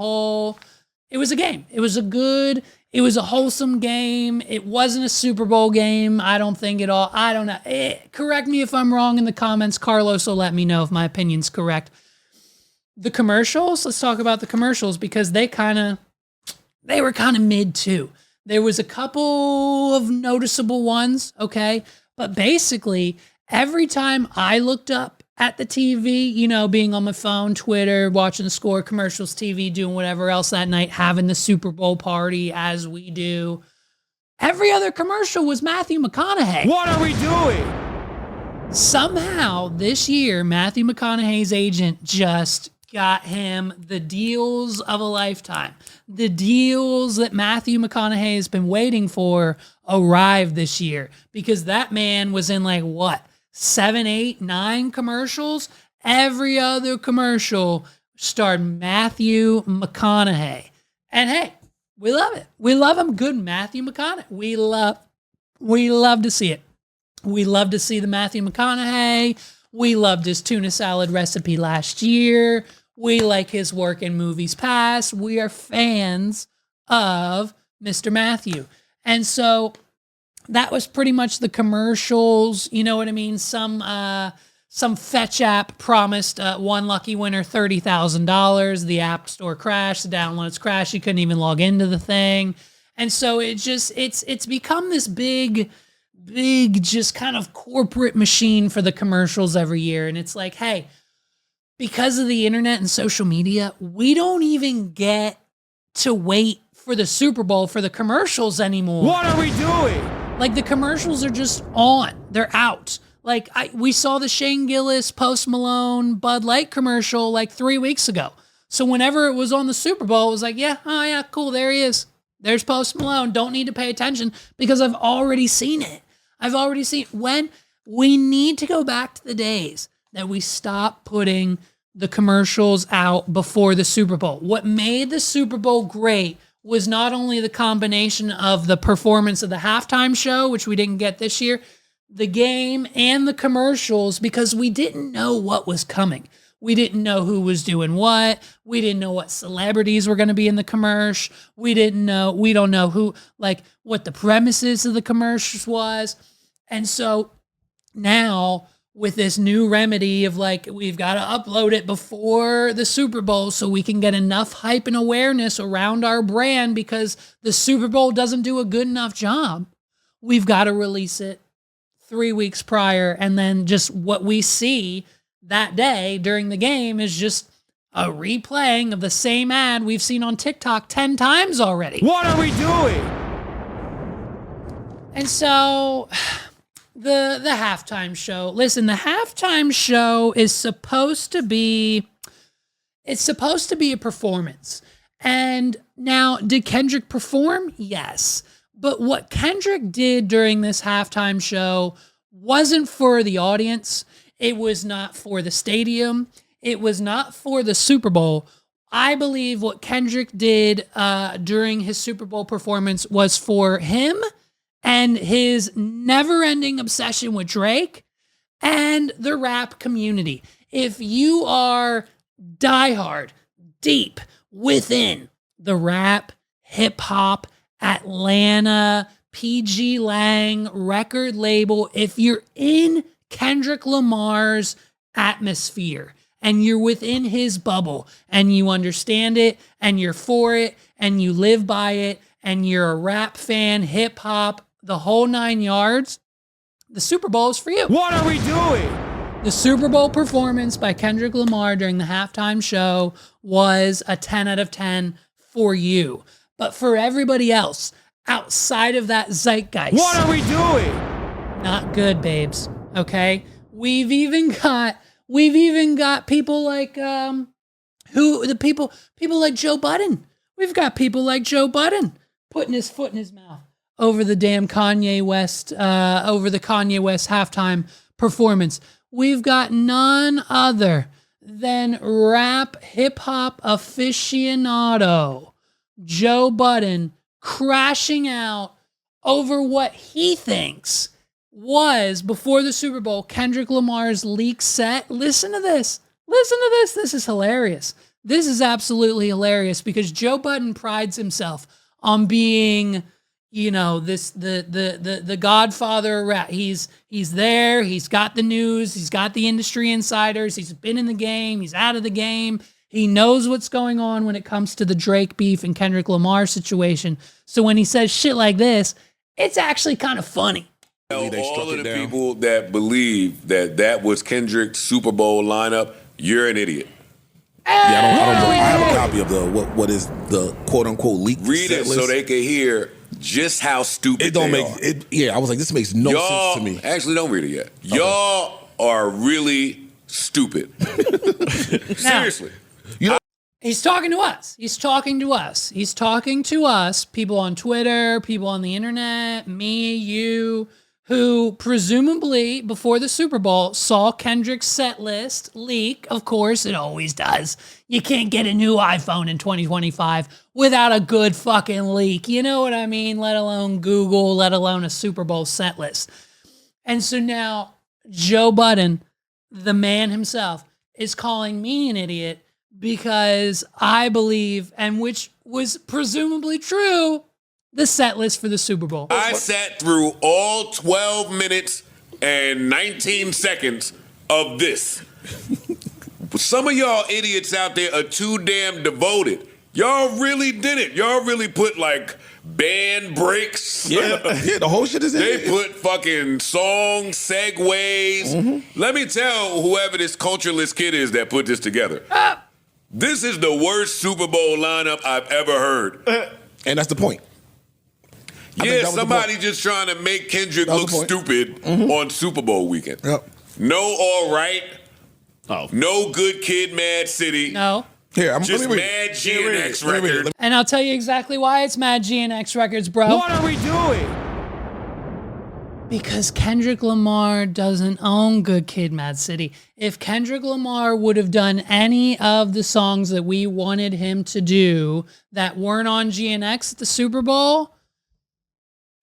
game. It was a wholesome game. It wasn't a Super Bowl game, I don't think at all. I don't know. Correct me if I'm wrong in the comments. Carlos will let me know if my opinion's correct. The commercials, let's talk about the commercials because they were kind of mid too. There was a couple of noticeable ones, okay? But basically, every time I looked up at the TV, being on my phone, Twitter, watching the score, commercials, TV, doing whatever else that night, having the Super Bowl party as we do, every other commercial was Matthew McConaughey. What are we doing? Somehow, this year, Matthew McConaughey's agent just got him the deals of a lifetime. The deals that Matthew McConaughey has been waiting for arrived this year because that man was in 7, 8, 9 commercials. Every other commercial starred Matthew McConaughey. And hey, we love it. We love him. Good Matthew McConaughey. We love to see it. We love to see the Matthew McConaughey. We loved his tuna salad recipe last year. We like his work in movies past. We are fans of Mr. Matthew. And so that was pretty much the commercials. You know what I mean? Some fetch app promised one lucky winner $30,000. The app store crashed. The downloads crashed. You couldn't even log into the thing. And so it's become this big, just kind of corporate machine for the commercials every year. And it's hey, because of the internet and social media, we don't even get to wait for the Super Bowl for the commercials anymore. What are we doing? The commercials are just on. They're out. We saw the Shane Gillis, Post Malone, Bud Light commercial 3 weeks ago. So whenever it was on the Super Bowl, it was yeah, cool, there he is. There's Post Malone. Don't need to pay attention because I've already seen it. When we need to go back to the days that we stopped putting the commercials out before the Super Bowl. What made the Super Bowl great was not only the combination of the performance of the halftime show, which we didn't get this year, the game and the commercials, because we didn't know what was coming. We didn't know who was doing what. We didn't know what celebrities were going to be in the commercial. We don't know who, what the premises of the commercials was. And so now with this new remedy of we've got to upload it before the Super Bowl so we can get enough hype and awareness around our brand because the Super Bowl doesn't do a good enough job. We've got to release it 3 weeks prior. And then just what we see that day during the game is just a replaying of the same ad we've seen on TikTok 10 times already. What are we doing? And so the halftime show. Listen, the halftime show is supposed to be a performance. And now, did Kendrick perform? Yes. But what Kendrick did during this halftime show wasn't for the audience. It was not for the stadium. It was not for the Super Bowl. I believe what Kendrick did during his Super Bowl performance was for him and his never-ending obsession with Drake and the rap community. If you are diehard, deep within the rap, hip-hop, Atlanta, PG Lang record label, if you're in Kendrick Lamar's atmosphere and you're within his bubble and you understand it and you're for it and you live by it and you're a rap fan, hip hop, the whole 9 yards, the Super Bowl is for you. What are we doing? The Super Bowl performance by Kendrick Lamar during the halftime show was a 10 out of 10 for you. But for everybody else outside of that zeitgeist, What are we doing? not good, babes. Okay, we've even got people like people like Joe Budden. We've got people like Joe Budden putting his foot in his mouth over the damn Kanye West halftime performance. We've got none other than rap hip hop aficionado Joe Budden crashing out over what he thinks was, before the Super Bowl, Kendrick Lamar's leaked set. Listen to this. Listen to this. This is hilarious. This is absolutely hilarious because Joe Budden prides himself on being, you know, the godfather of rap. He's there. He's got the news. He's got the industry insiders. He's been in the game. He's out of the game. He knows what's going on when it comes to the Drake beef and Kendrick Lamar situation. So when he says shit like this, it's actually kind of funny. All of the people that believe that that was Kendrick's Super Bowl lineup, you're an idiot. Yeah, I don't know. I have a copy of the what is the quote unquote leak. Read it so they can hear just how stupid it don't they make are. it. Yeah, I was like, this makes no sense to me. Actually, don't read it yet. Okay. Y'all are really stupid. Seriously. You know, he's talking to us. He's talking to us. He's talking to us, people on Twitter, people on the internet, me, you, who presumably before the Super Bowl saw Kendrick's set list leak. Of course, it always does. You can't get a new iPhone in 2025 without a good fucking leak. You know what I mean? Let alone Google, let alone a Super Bowl set list. And so now Joe Budden, the man himself, is calling me an idiot because I believe, and which was presumably true, the set list for the Super Bowl. I sat through all 12 minutes and 19 seconds of this. Some of y'all idiots out there are too damn devoted. Y'all really did it. Y'all really put like band breaks. yeah, the whole shit is in They it. put fucking song segues. Mm-hmm. Let me tell whoever this cultureless kid is that put this together. This is the worst Super Bowl lineup I've ever heard. And that's the point. Yeah, somebody just trying to make Kendrick look stupid on Super Bowl weekend. Yep. No all right. Oh. No Good Kid, Mad City. No. Here, Just Mad GNX record. And I'll tell you exactly why it's Mad GNX Records, bro. What are we doing? Because Kendrick Lamar doesn't own Good Kid, Mad City. If Kendrick Lamar would have done any of the songs that we wanted him to do that weren't on GNX at the Super Bowl,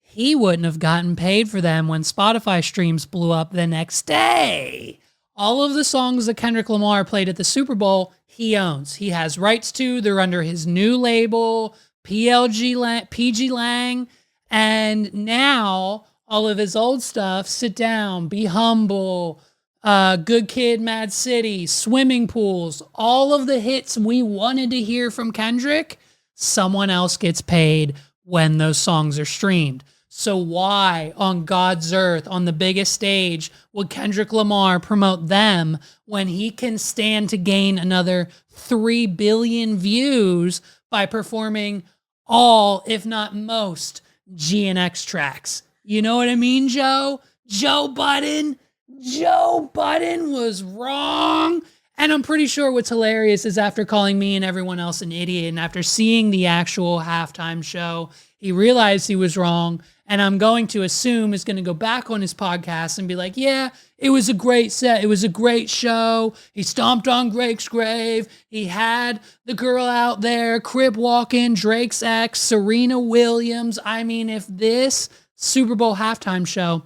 he wouldn't have gotten paid for them when Spotify streams blew up the next day. All of the songs that Kendrick Lamar played at the Super Bowl, he owns. He has rights to. They're under his new label, PG Lang. And now all of his old stuff, Sit Down, Be Humble, Good Kid, Mad City, Swimming Pools, all of the hits we wanted to hear from Kendrick, someone else gets paid when those songs are streamed. So why on God's earth, on the biggest stage, would Kendrick Lamar promote them when he can stand to gain another 3 billion views by performing all, if not most, GNX tracks? You know what I mean, Joe? Joe Budden was wrong. And I'm pretty sure what's hilarious is after calling me and everyone else an idiot, and after seeing the actual halftime show, he realized he was wrong. and I'm going to assume is going to go back on his podcast and be like, yeah, it was a great set. It was a great show. He stomped on Drake's grave. He had the girl out there, crib walking, Drake's ex, Serena Williams. I mean, if this Super Bowl halftime show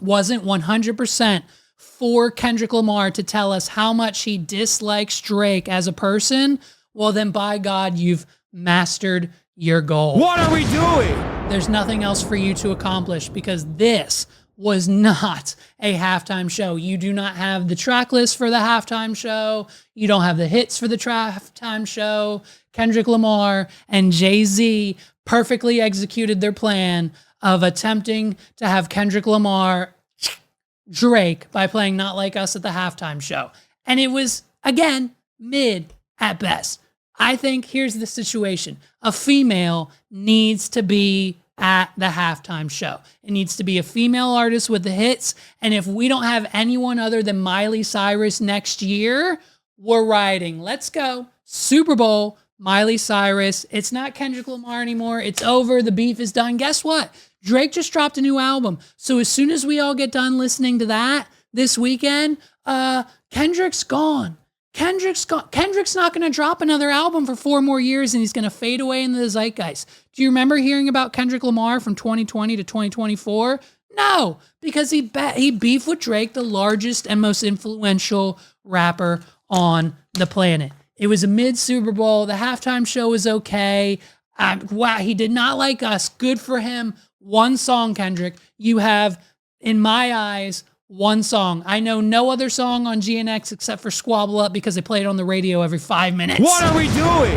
wasn't 100% for Kendrick Lamar to tell us how much he dislikes Drake as a person, well, then by God, you've mastered your goal. What are we doing? There's nothing else for you to accomplish because this was not a halftime show. You do not have the track list for the halftime show. You don't have the hits for the halftime show. Kendrick Lamar and Jay-Z perfectly executed their plan of attempting to have Kendrick Lamar Drake by playing Not Like Us at the halftime show. And it was, again, mid at best. I think here's the situation. A female needs to be at the halftime show. It needs to be a female artist with the hits. And if we don't have anyone other than Miley Cyrus next year, we're riding. Let's go. Super Bowl, Miley Cyrus. It's not Kendrick Lamar anymore. It's over. The beef is done. Guess what? Drake just dropped a new album. So as soon as we all get done listening to that this weekend, Kendrick's gone. Kendrick's not going to drop another album for 4 more years, and he's going to fade away into the zeitgeist. Do you remember hearing about Kendrick Lamar from 2020 to 2024? No, because he beefed with Drake, the largest and most influential rapper on the planet. It was a mid-Super Bowl. The halftime show was okay. Wow, he did not like us. Good for him. One song, Kendrick. You have, in my eyes, one song. I know no other song on GNX except for Squabble Up because they play it on the radio every 5 minutes. What are we doing?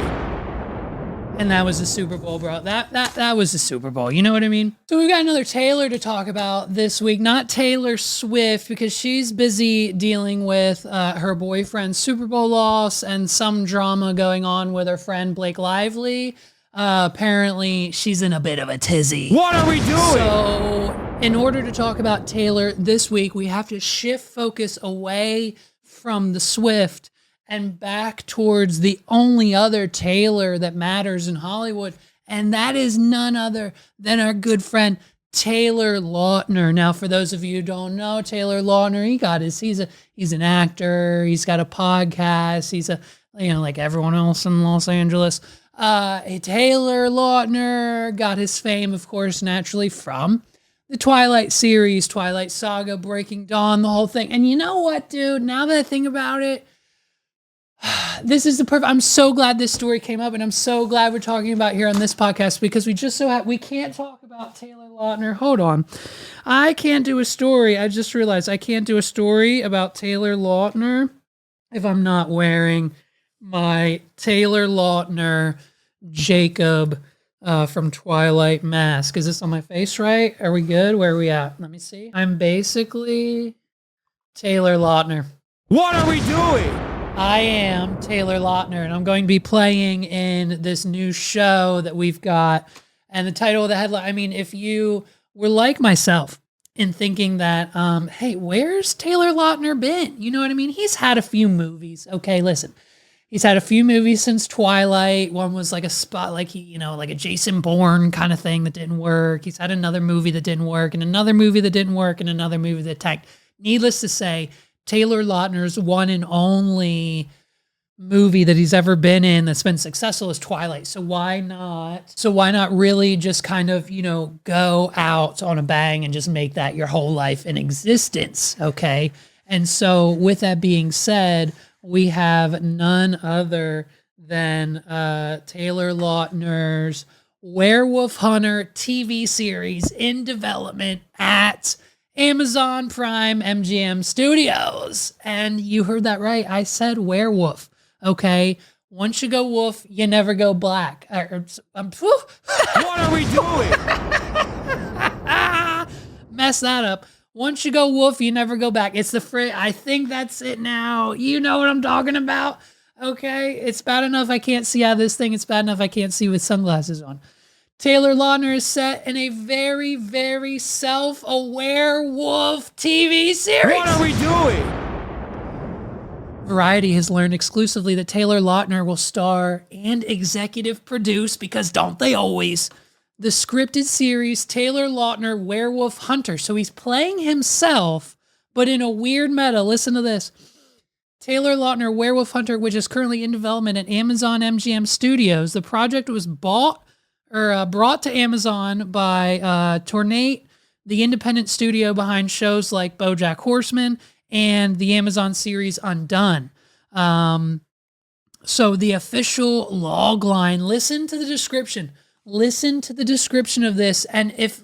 And that was the Super Bowl, bro. That was the Super Bowl. You know what I mean? So we've got another Taylor to talk about this week. Not Taylor Swift because she's busy dealing with her boyfriend's Super Bowl loss and some drama going on with her friend Blake Lively. Apparently she's in a bit of a tizzy. What are we doing? So in order to talk about Taylor this week, we have to shift focus away from the Swift and back towards the only other Taylor that matters in Hollywood. And that is none other than our good friend, Taylor Lautner. Now, for those of you who don't know, Taylor Lautner, he's an actor. He's got a podcast. He's like everyone else in Los Angeles. Taylor Lautner got his fame, of course, naturally from the Twilight series, Twilight Saga, Breaking Dawn, the whole thing. And you know what, dude? Now that I think about it, this is the perfect. I'm so glad this story came up, and I'm so glad we're talking about here on this podcast because we can't talk about Taylor Lautner. Hold on. I can't do a story. I just realized I can't do a story about Taylor Lautner if I'm not wearing my Taylor Lautner Jacob from Twilight mask. Is this on my face right? Are we good? Where are we at? Let me see. I'm basically Taylor Lautner. What are we doing? I am Taylor Lautner, and I'm going to be playing in this new show that we've got. And the title of the headline, I mean, if you were like myself in thinking that, hey, where's Taylor Lautner been? You know what I mean? He's had a few movies. Okay, listen. He's had a few movies since Twilight. One was like a spot, like like a Jason Bourne kind of thing that didn't work. He's had another movie that didn't work, and another movie that didn't work, and another movie that tanked. Needless to say, Taylor Lautner's one and only movie that he's ever been in that's been successful is Twilight. So why not really just kind of, go out on a bang and just make that your whole life in existence, okay? And so with that being said, we have none other than Taylor Lautner's Werewolf Hunter TV series in development at Amazon Prime MGM Studios. And you heard that right. I said werewolf. Okay. Once you go wolf, you never go black. What are we doing? Mess that up. Once you go wolf, you never go back. It's the phrase. I think that's it now. You know what I'm talking about. Okay. It's bad enough I can't see out of this thing. It's bad enough I can't see with sunglasses on. Taylor Lautner is set in a very, very self-aware wolf TV series. What are we doing? Variety has learned exclusively that Taylor Lautner will star and executive produce, because don't they always, the scripted series Taylor Lautner Werewolf Hunter. So he's playing himself, but in a weird meta. Listen to this. Taylor Lautner Werewolf Hunter, which is currently in development at Amazon MGM Studios. The project was brought to Amazon by Tornate, the independent studio behind shows like BoJack Horseman and the Amazon series Undone. So the official log line, listen to the description. Listen to the description of this, and if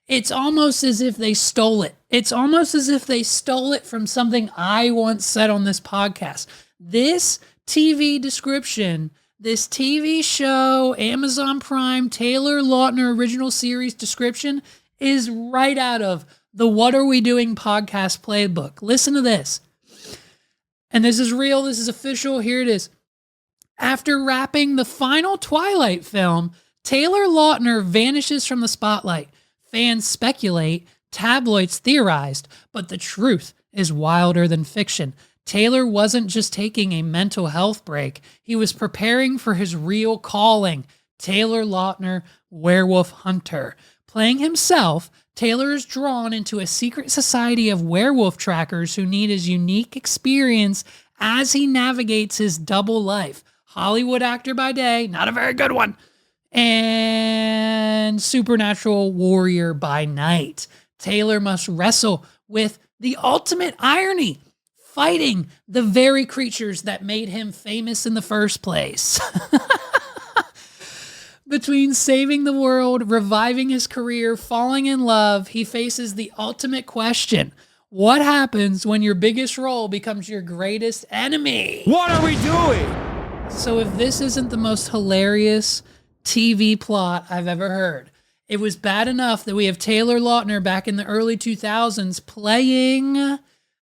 it's almost as if they stole it. It's almost as if they stole it from something I once said on this podcast. This TV description, this TV show, Amazon Prime, Taylor Lautner original series description is right out of the What Are We Doing podcast playbook. Listen to this. And this is real. This is official. Here it is. After wrapping the final Twilight film, Taylor Lautner vanishes from the spotlight. Fans speculate, tabloids theorized, but the truth is wilder than fiction. Taylor wasn't just taking a mental health break. He was preparing for his real calling, Taylor Lautner, Werewolf Hunter. Playing himself, Taylor is drawn into a secret society of werewolf trackers who need his unique experience as he navigates his double life. Hollywood actor by day, not a very good one, and supernatural warrior by night. Taylor must wrestle with the ultimate irony, fighting the very creatures that made him famous in the first place. Between saving the world, reviving his career, falling in love, he faces the ultimate question. What happens when your biggest role becomes your greatest enemy? What are we doing? So if this isn't the most hilarious TV plot I've ever heard, it was bad enough that we have Taylor Lautner back in the early 2000s playing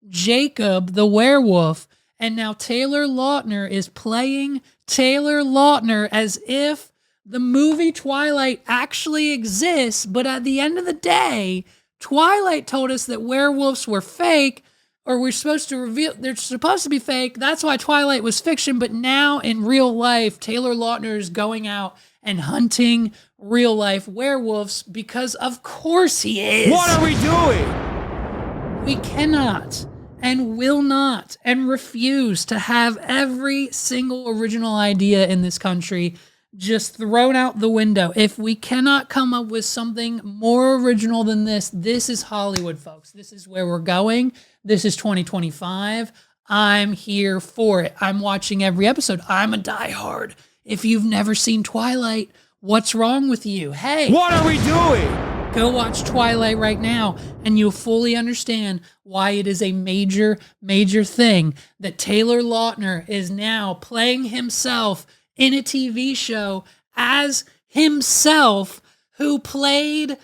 Jacob the werewolf, and now Taylor Lautner is playing Taylor Lautner as if the movie Twilight actually exists, but at the end of the day, Twilight told us that werewolves were fake, or we're supposed to reveal they're supposed to be fake. That's why Twilight was fiction, but now in real life, Taylor Lautner is going out and hunting real life werewolves because of course he is. What are we doing? We cannot and will not and refuse to have every single original idea in this country just thrown out the window. If we cannot come up with something more original than this, this is Hollywood, folks. This is where we're going. This is 2025. I'm here for it. I'm watching every episode. I'm a diehard. If you've never seen Twilight, what's wrong with you? Hey, what are we doing? Go watch Twilight right now, and you'll fully understand why it is a major, major thing that Taylor Lautner is now playing himself in a TV show as himself, who played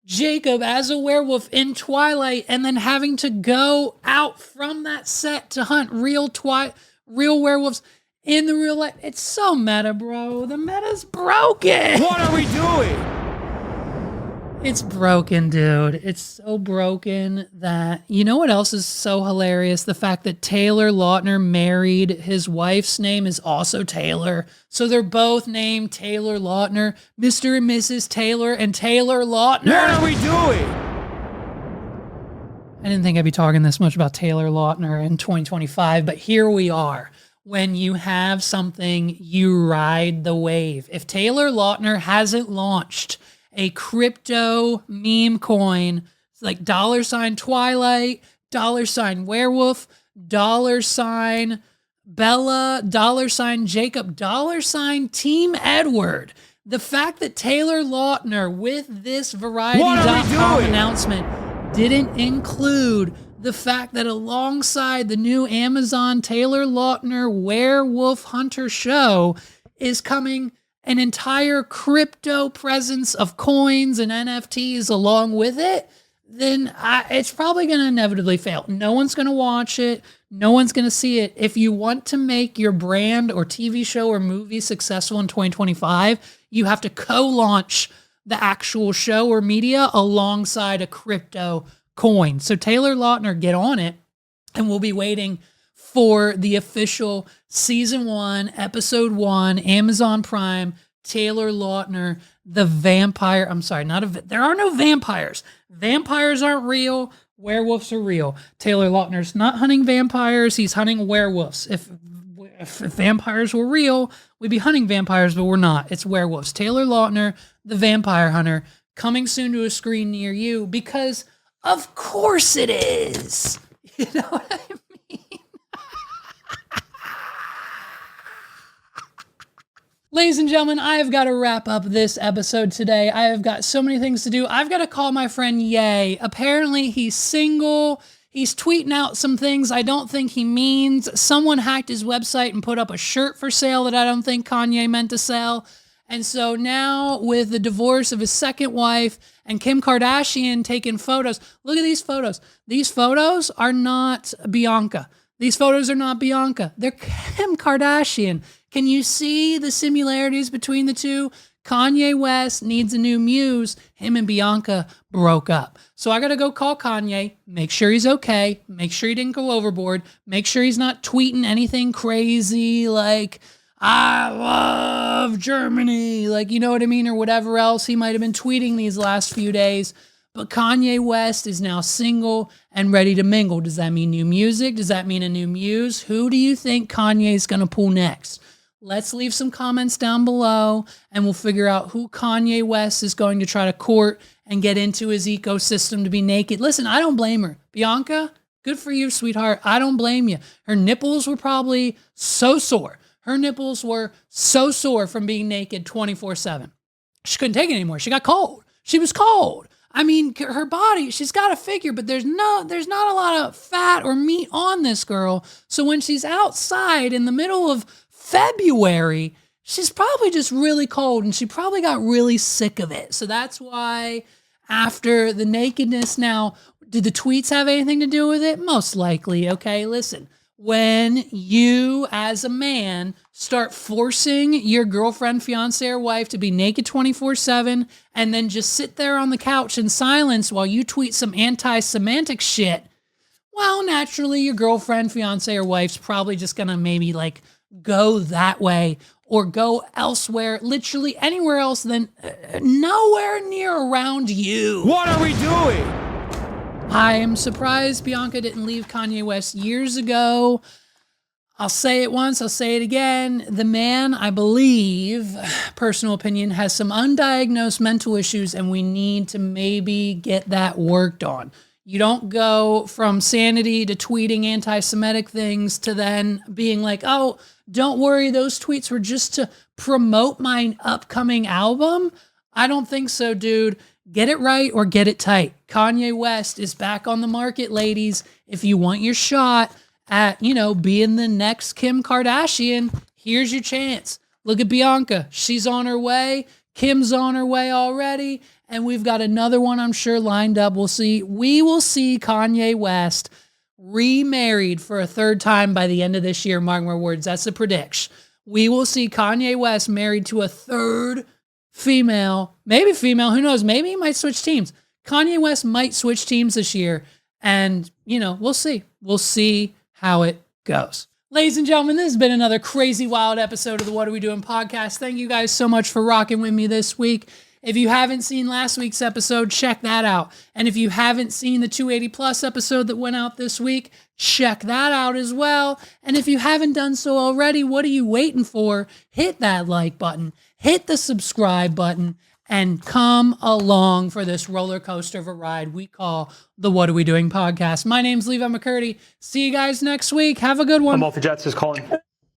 Jacob as a werewolf in Twilight, and then having to go out from that set to hunt real werewolves in the real life. It's so meta, bro. The meta's broken. What are we doing? It's broken, dude. It's so broken that, you know what else is so hilarious? The fact that Taylor Lautner married, his wife's name is also Taylor. So they're both named Taylor Lautner, Mr. and Mrs. Taylor and Taylor Lautner. What are we doing? I didn't think I'd be talking this much about Taylor Lautner in 2025, but here we are. When you have something, you ride the wave. If Taylor Lautner hasn't launched a crypto meme coin, it's like $ Twilight, $ werewolf, $ Bella, $ Jacob, $ Team Edward. The fact that Taylor Lautner with this Variety.com announcement didn't include the fact that alongside the new Amazon Taylor Lautner Werewolf Hunter show is coming an entire crypto presence of coins and NFTs along with it, then it's probably going to inevitably fail. No one's going to watch it. No one's going to see it. If you want to make your brand or TV show or movie successful in 2025, you have to co-launch the actual show or media alongside a crypto coin. So Taylor Lautner, get on it, and we'll be waiting for the official season 1, episode 1, Amazon Prime, Taylor Lautner, the vampire. I'm sorry, there are no vampires. Vampires aren't real. Werewolves are real. Taylor Lautner's not hunting vampires. He's hunting werewolves. If vampires were real, we'd be hunting vampires, but we're not. It's werewolves. Taylor Lautner, the vampire hunter, coming soon to a screen near you, because of course it is. You know what I mean? Ladies and gentlemen, I have got to wrap up this episode today. I have got so many things to do. I've got to call my friend Ye. Apparently he's single. He's tweeting out some things I don't think he means. Someone hacked his website and put up a shirt for sale that I don't think Kanye meant to sell. And so now, with the divorce of his second wife and Kim Kardashian taking photos, look at these photos. These photos are not Bianca. These photos are not Bianca. They're Kim Kardashian. Can you see the similarities between the two? Kanye West needs a new muse. Him and Bianca broke up. So I got to go call Kanye, make sure he's okay, make sure he didn't go overboard, make sure he's not tweeting anything crazy like, I love Germany, like, you know what I mean, or whatever else he might have been tweeting these last few days. But Kanye West is now single and ready to mingle. Does that mean new music? Does that mean a new muse? Who do you think Kanye's going to pull next? Let's leave some comments down below and we'll figure out who Kanye West is going to try to court and get into his ecosystem to be naked. Listen, I don't blame her. Bianca, good for you, sweetheart. I don't blame you. Her nipples were probably so sore. Her nipples were so sore from being naked 24/7. She couldn't take it anymore. She got cold. She was cold. I mean, her body, she's got a figure, but there's not a lot of fat or meat on this girl. So when she's outside in the middle of February, she's probably just really cold and she probably got really sick of it. So that's why after the nakedness now, did the tweets have anything to do with it? Most likely. Okay, listen, when you as a man start forcing your girlfriend, fiance, or wife to be naked 24/7 and then just sit there on the couch in silence while you tweet some anti-Semitic shit, well, naturally your girlfriend, fiance, or wife's probably just gonna maybe like go that way or go elsewhere, literally anywhere else than nowhere near around you. What are we doing? I am surprised Bianca didn't leave Kanye West years ago. I'll say it once, I'll say it again. The man, I believe, personal opinion, has some undiagnosed mental issues and we need to maybe get that worked on. You don't go from sanity to tweeting anti-Semitic things to then being like, oh, don't worry, those tweets were just to promote my upcoming album. I don't think so, dude. Get it right or get it tight. Kanye West is back on the market, ladies. If you want your shot at, being the next Kim Kardashian, here's your chance. Look at Bianca. She's on her way. Kim's on her way already. And we've got another one, I'm sure, lined up. We will see Kanye West remarried for a third time by the end of this year. Mark my words. That's a prediction. We will see Kanye West married to a third female, maybe female, who knows? Maybe he might switch teams. Kanye West might switch teams this year. And, we'll see. We'll see how it goes. Ladies and gentlemen, this has been another crazy, wild episode of the What Are We Doing podcast. Thank you guys so much for rocking with me this week. If you haven't seen last week's episode, check that out. And if you haven't seen the 280 Plus episode that went out this week, check that out as well. And if you haven't done so already, what are you waiting for? Hit that like button, hit the subscribe button, and come along for this roller coaster of a ride we call the What Are We Doing podcast. My name's Levi McCurdy. See you guys next week. Have a good one. Amalfi Jets is calling.